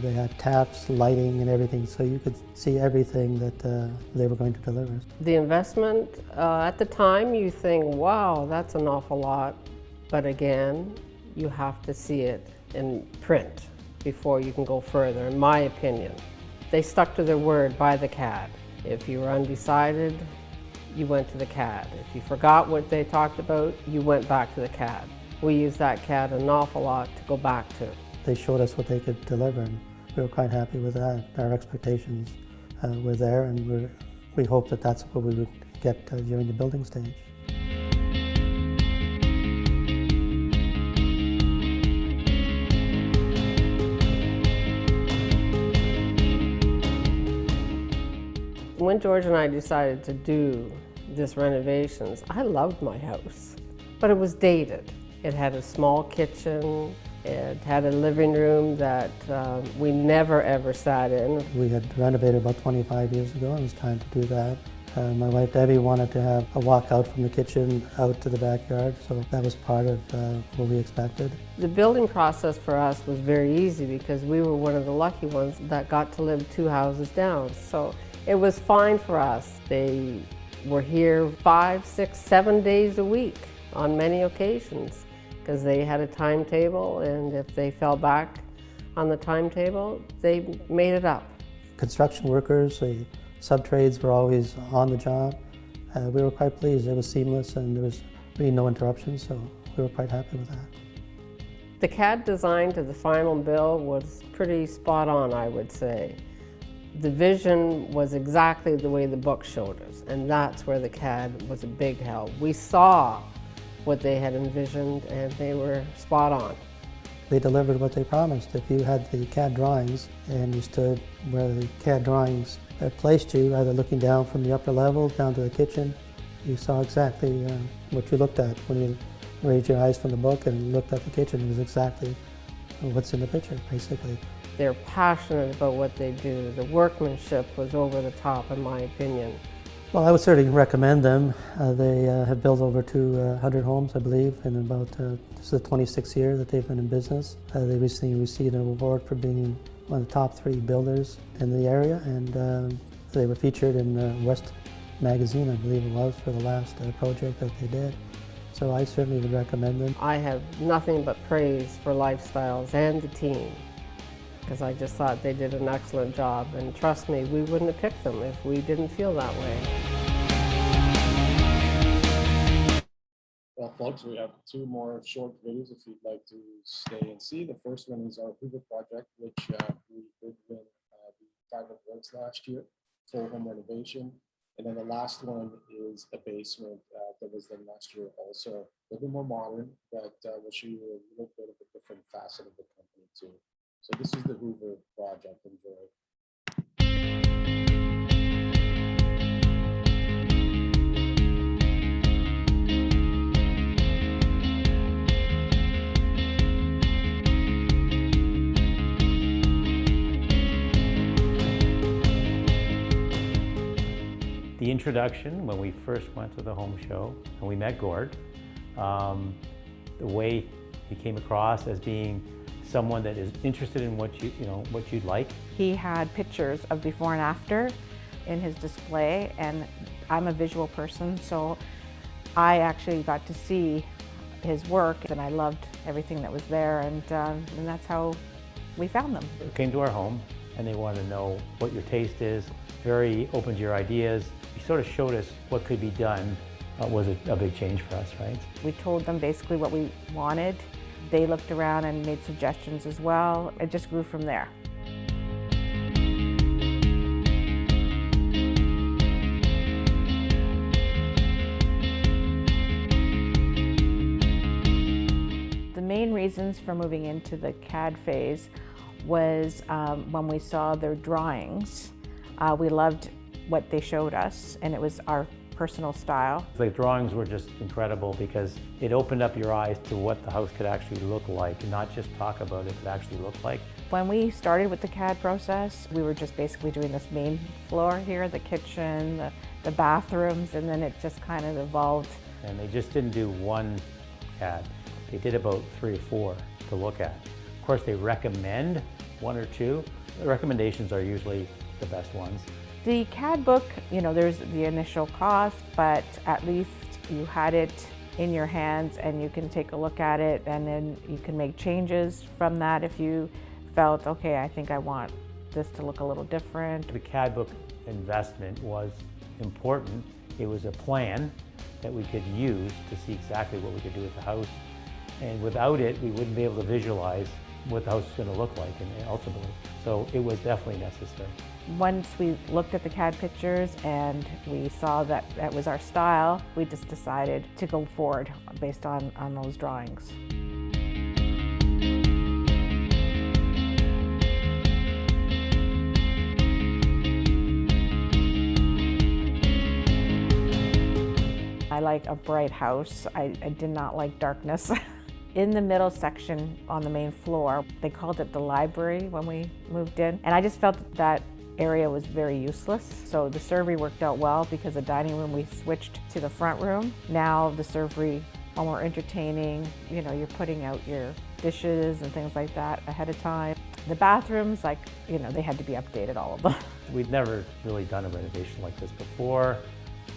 they had taps, lighting and everything, so you could see everything that they were going to deliver.
The investment, at the time you think, wow, that's an awful lot, but again, you have to see it in print before you can go further, in my opinion. They stuck to their word by the CAD. If you were undecided, you went to the CAD. If you forgot what they talked about, you went back to the CAD. We use that CAD an awful lot to go back to.
They showed us what they could deliver, and we were quite happy with that. Our expectations were there, and we hoped that that's what we would get during the building stage.
When George and I decided to do this renovations, I loved my house, but it was dated. It had a small kitchen, it had a living room that we never ever sat in. We
had renovated about 25 years ago, and it was time to do that. My wife Debbie wanted to have a walk out from the kitchen out to the backyard, so that was part of what we expected.
The building process for us was very easy because we were one of the lucky ones that got to live 2 houses down. So it was fine for us. They were here 5, 6, 7 days a week on many occasions because they had a timetable, and if they fell back on the timetable, they made it up.
Construction workers, the sub-trades were always on the job. We were quite pleased. It was seamless and there was really no interruptions, so we were quite happy with that.
The CAD design to the final bill was pretty spot on, I would say. The vision was exactly the way the book showed us, and that's where the CAD was a big help. We saw what they had envisioned, and they were spot on.
They delivered what they promised. If you had the CAD drawings and you stood where the CAD drawings placed you, either looking down from the upper level down to the kitchen, you saw exactly what you looked at. When you raised your eyes from the book and looked at the kitchen, it was exactly what's in the picture, basically.
They're passionate about what they do. The workmanship was over the top, in my opinion.
Well, I would certainly recommend them. They have built over 200 homes, I believe, in about, this is the 26th year that they've been in business. They recently received an award for being one of the top 3 builders in the area, and they were featured in West Magazine, I believe it was, for the last project that they did. So I certainly would recommend them.
I have nothing but praise for Lifestyles and the team, because I just thought they did an excellent job, and trust me, we wouldn't have picked them if we didn't feel that way.
Well, folks, we have 2 more short videos if you'd like to stay and see. The first one is our Hoover project, which we did win the 5 awards last year, full home renovation. And then the last one is a basement that was done last year also. A little bit more modern, but we'll show you a little bit of a different facet of the company too. So this is the Hoover project. Enjoy.
introduction when we first went to the home show and we met Gord, the way he came across as being someone that is interested in what what you'd like.
He had pictures of before and after in his display, and I'm a visual person, so I actually got to see his work, and I loved everything that was there, and that's how we found them.
They came to our home and they wanted to know what your taste is, very open to your ideas. He sort of showed us what could be done. Was a big change for us, right?
We told them basically what we wanted. They looked around and made suggestions as well. It just grew from there. The main reasons for moving into the CAD phase was when we saw their drawings. We loved what they showed us, and it was our personal style.
The drawings were just incredible because it opened up your eyes to what the house could actually look like, and not just talk about it, but actually look like.
When we started with the CAD process, we were just basically doing this main floor here, the kitchen, the bathrooms, and then it just kind of evolved.
And they just didn't do one CAD. They did about 3 or 4 to look at. Of course, they recommend 1 or 2. The recommendations are usually the best ones.
The CAD book, there's the initial cost, but at least you had it in your hands and you can take a look at it, and then you can make changes from that if you felt, okay, I think I want this to look a little different.
The CAD book investment was important. It was a plan that we could use to see exactly what we could do with the house. And without it, we wouldn't be able to visualize what the house is going to look like and ultimately. So it was definitely necessary.
Once we looked at the CAD pictures and we saw that that was our style, we just decided to go forward based on those drawings. I like a bright house. I did not like darkness. In the middle section on the main floor, they called it the library when we moved in, and I just felt that area was very useless. So the servery worked out well because the dining room, we switched to the front room. Now the servery, are more entertaining. You're putting out your dishes and things like that ahead of time. The bathrooms, they had to be updated, all of them.
We'd never really done a renovation like this before.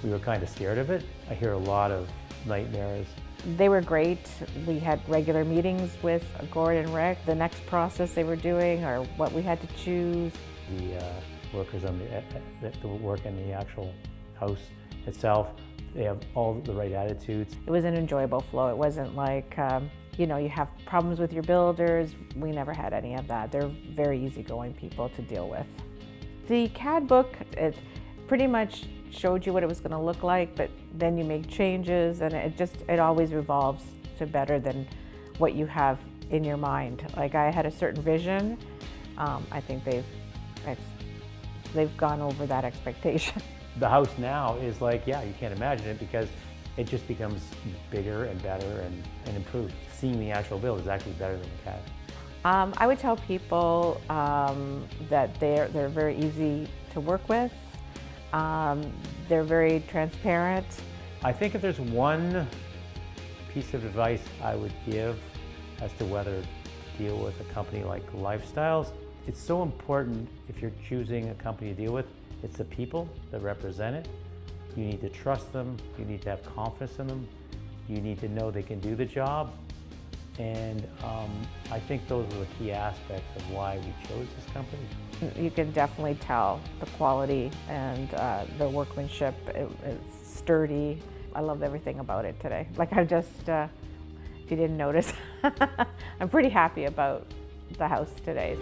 We were kind of scared of it. I hear a lot of nightmares.
They were great. We had regular meetings with Gord and Rick. The next process they were doing or what we had to choose.
The workers on that work in the actual house itself, they have all the right attitudes.
It was an enjoyable flow. It wasn't like, you have problems with your builders. We never had any of that. They're very easygoing people to deal with. The CAD book, it pretty much showed you what it was going to look like, but then you make changes, and it always revolves to better than what you have in your mind. Like, I had a certain vision. I think they've gone over that expectation.
The house now is like, yeah, you can't imagine it because it just becomes bigger and better and improved. Seeing the actual build is actually better than the CAD.
I would tell people that they're very easy to work with. They're very transparent.
I think if there's one piece of advice I would give as to whether to deal with a company like Lifestyles, it's so important if you're choosing a company to deal with, it's the people that represent it. You need to trust them, you need to have confidence in them, you need to know they can do the job. And I think those are the key aspects of why we chose this company.
You can definitely tell the quality and the workmanship. It's sturdy. I love everything about it today. Like, I just, if you didn't notice, I'm pretty happy about the house today.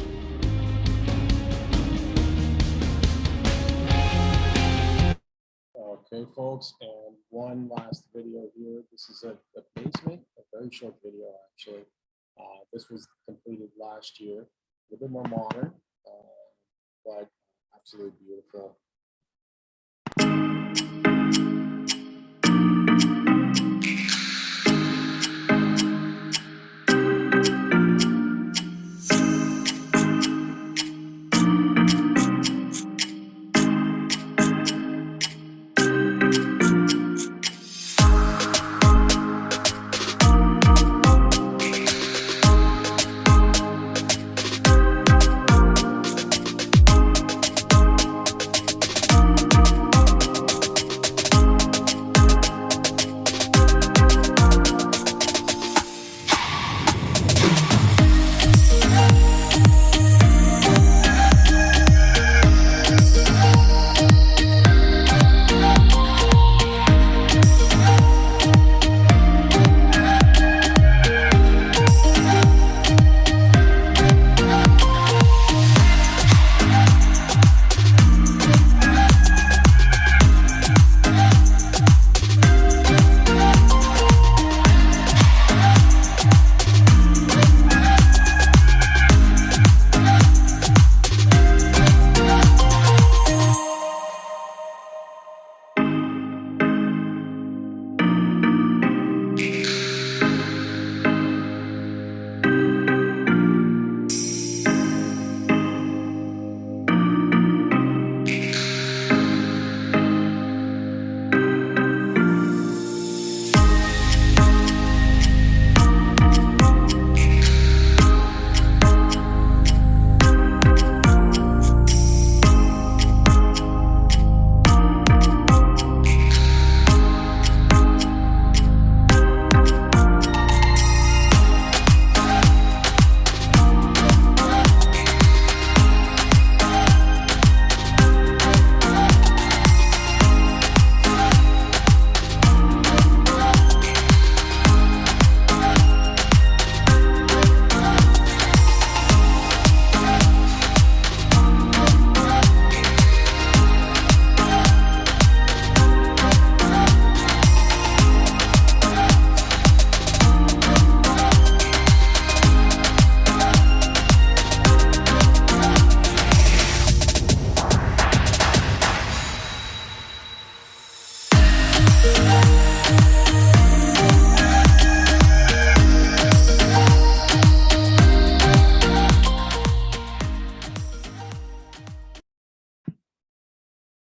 Okay, folks, and one last video here. This is a basement, a very short video actually. This was completed last year, a little bit more modern, but absolutely beautiful.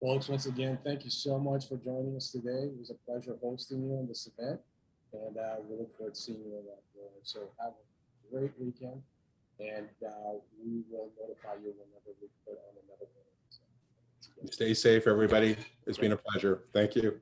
Folks, once again, thank you so much for joining us today. It was a pleasure hosting you on this event, and we look forward to seeing you around the world. So have a great weekend, and we will notify you whenever we put on another one. So,
Stay safe, everybody. It's been a pleasure. Thank you.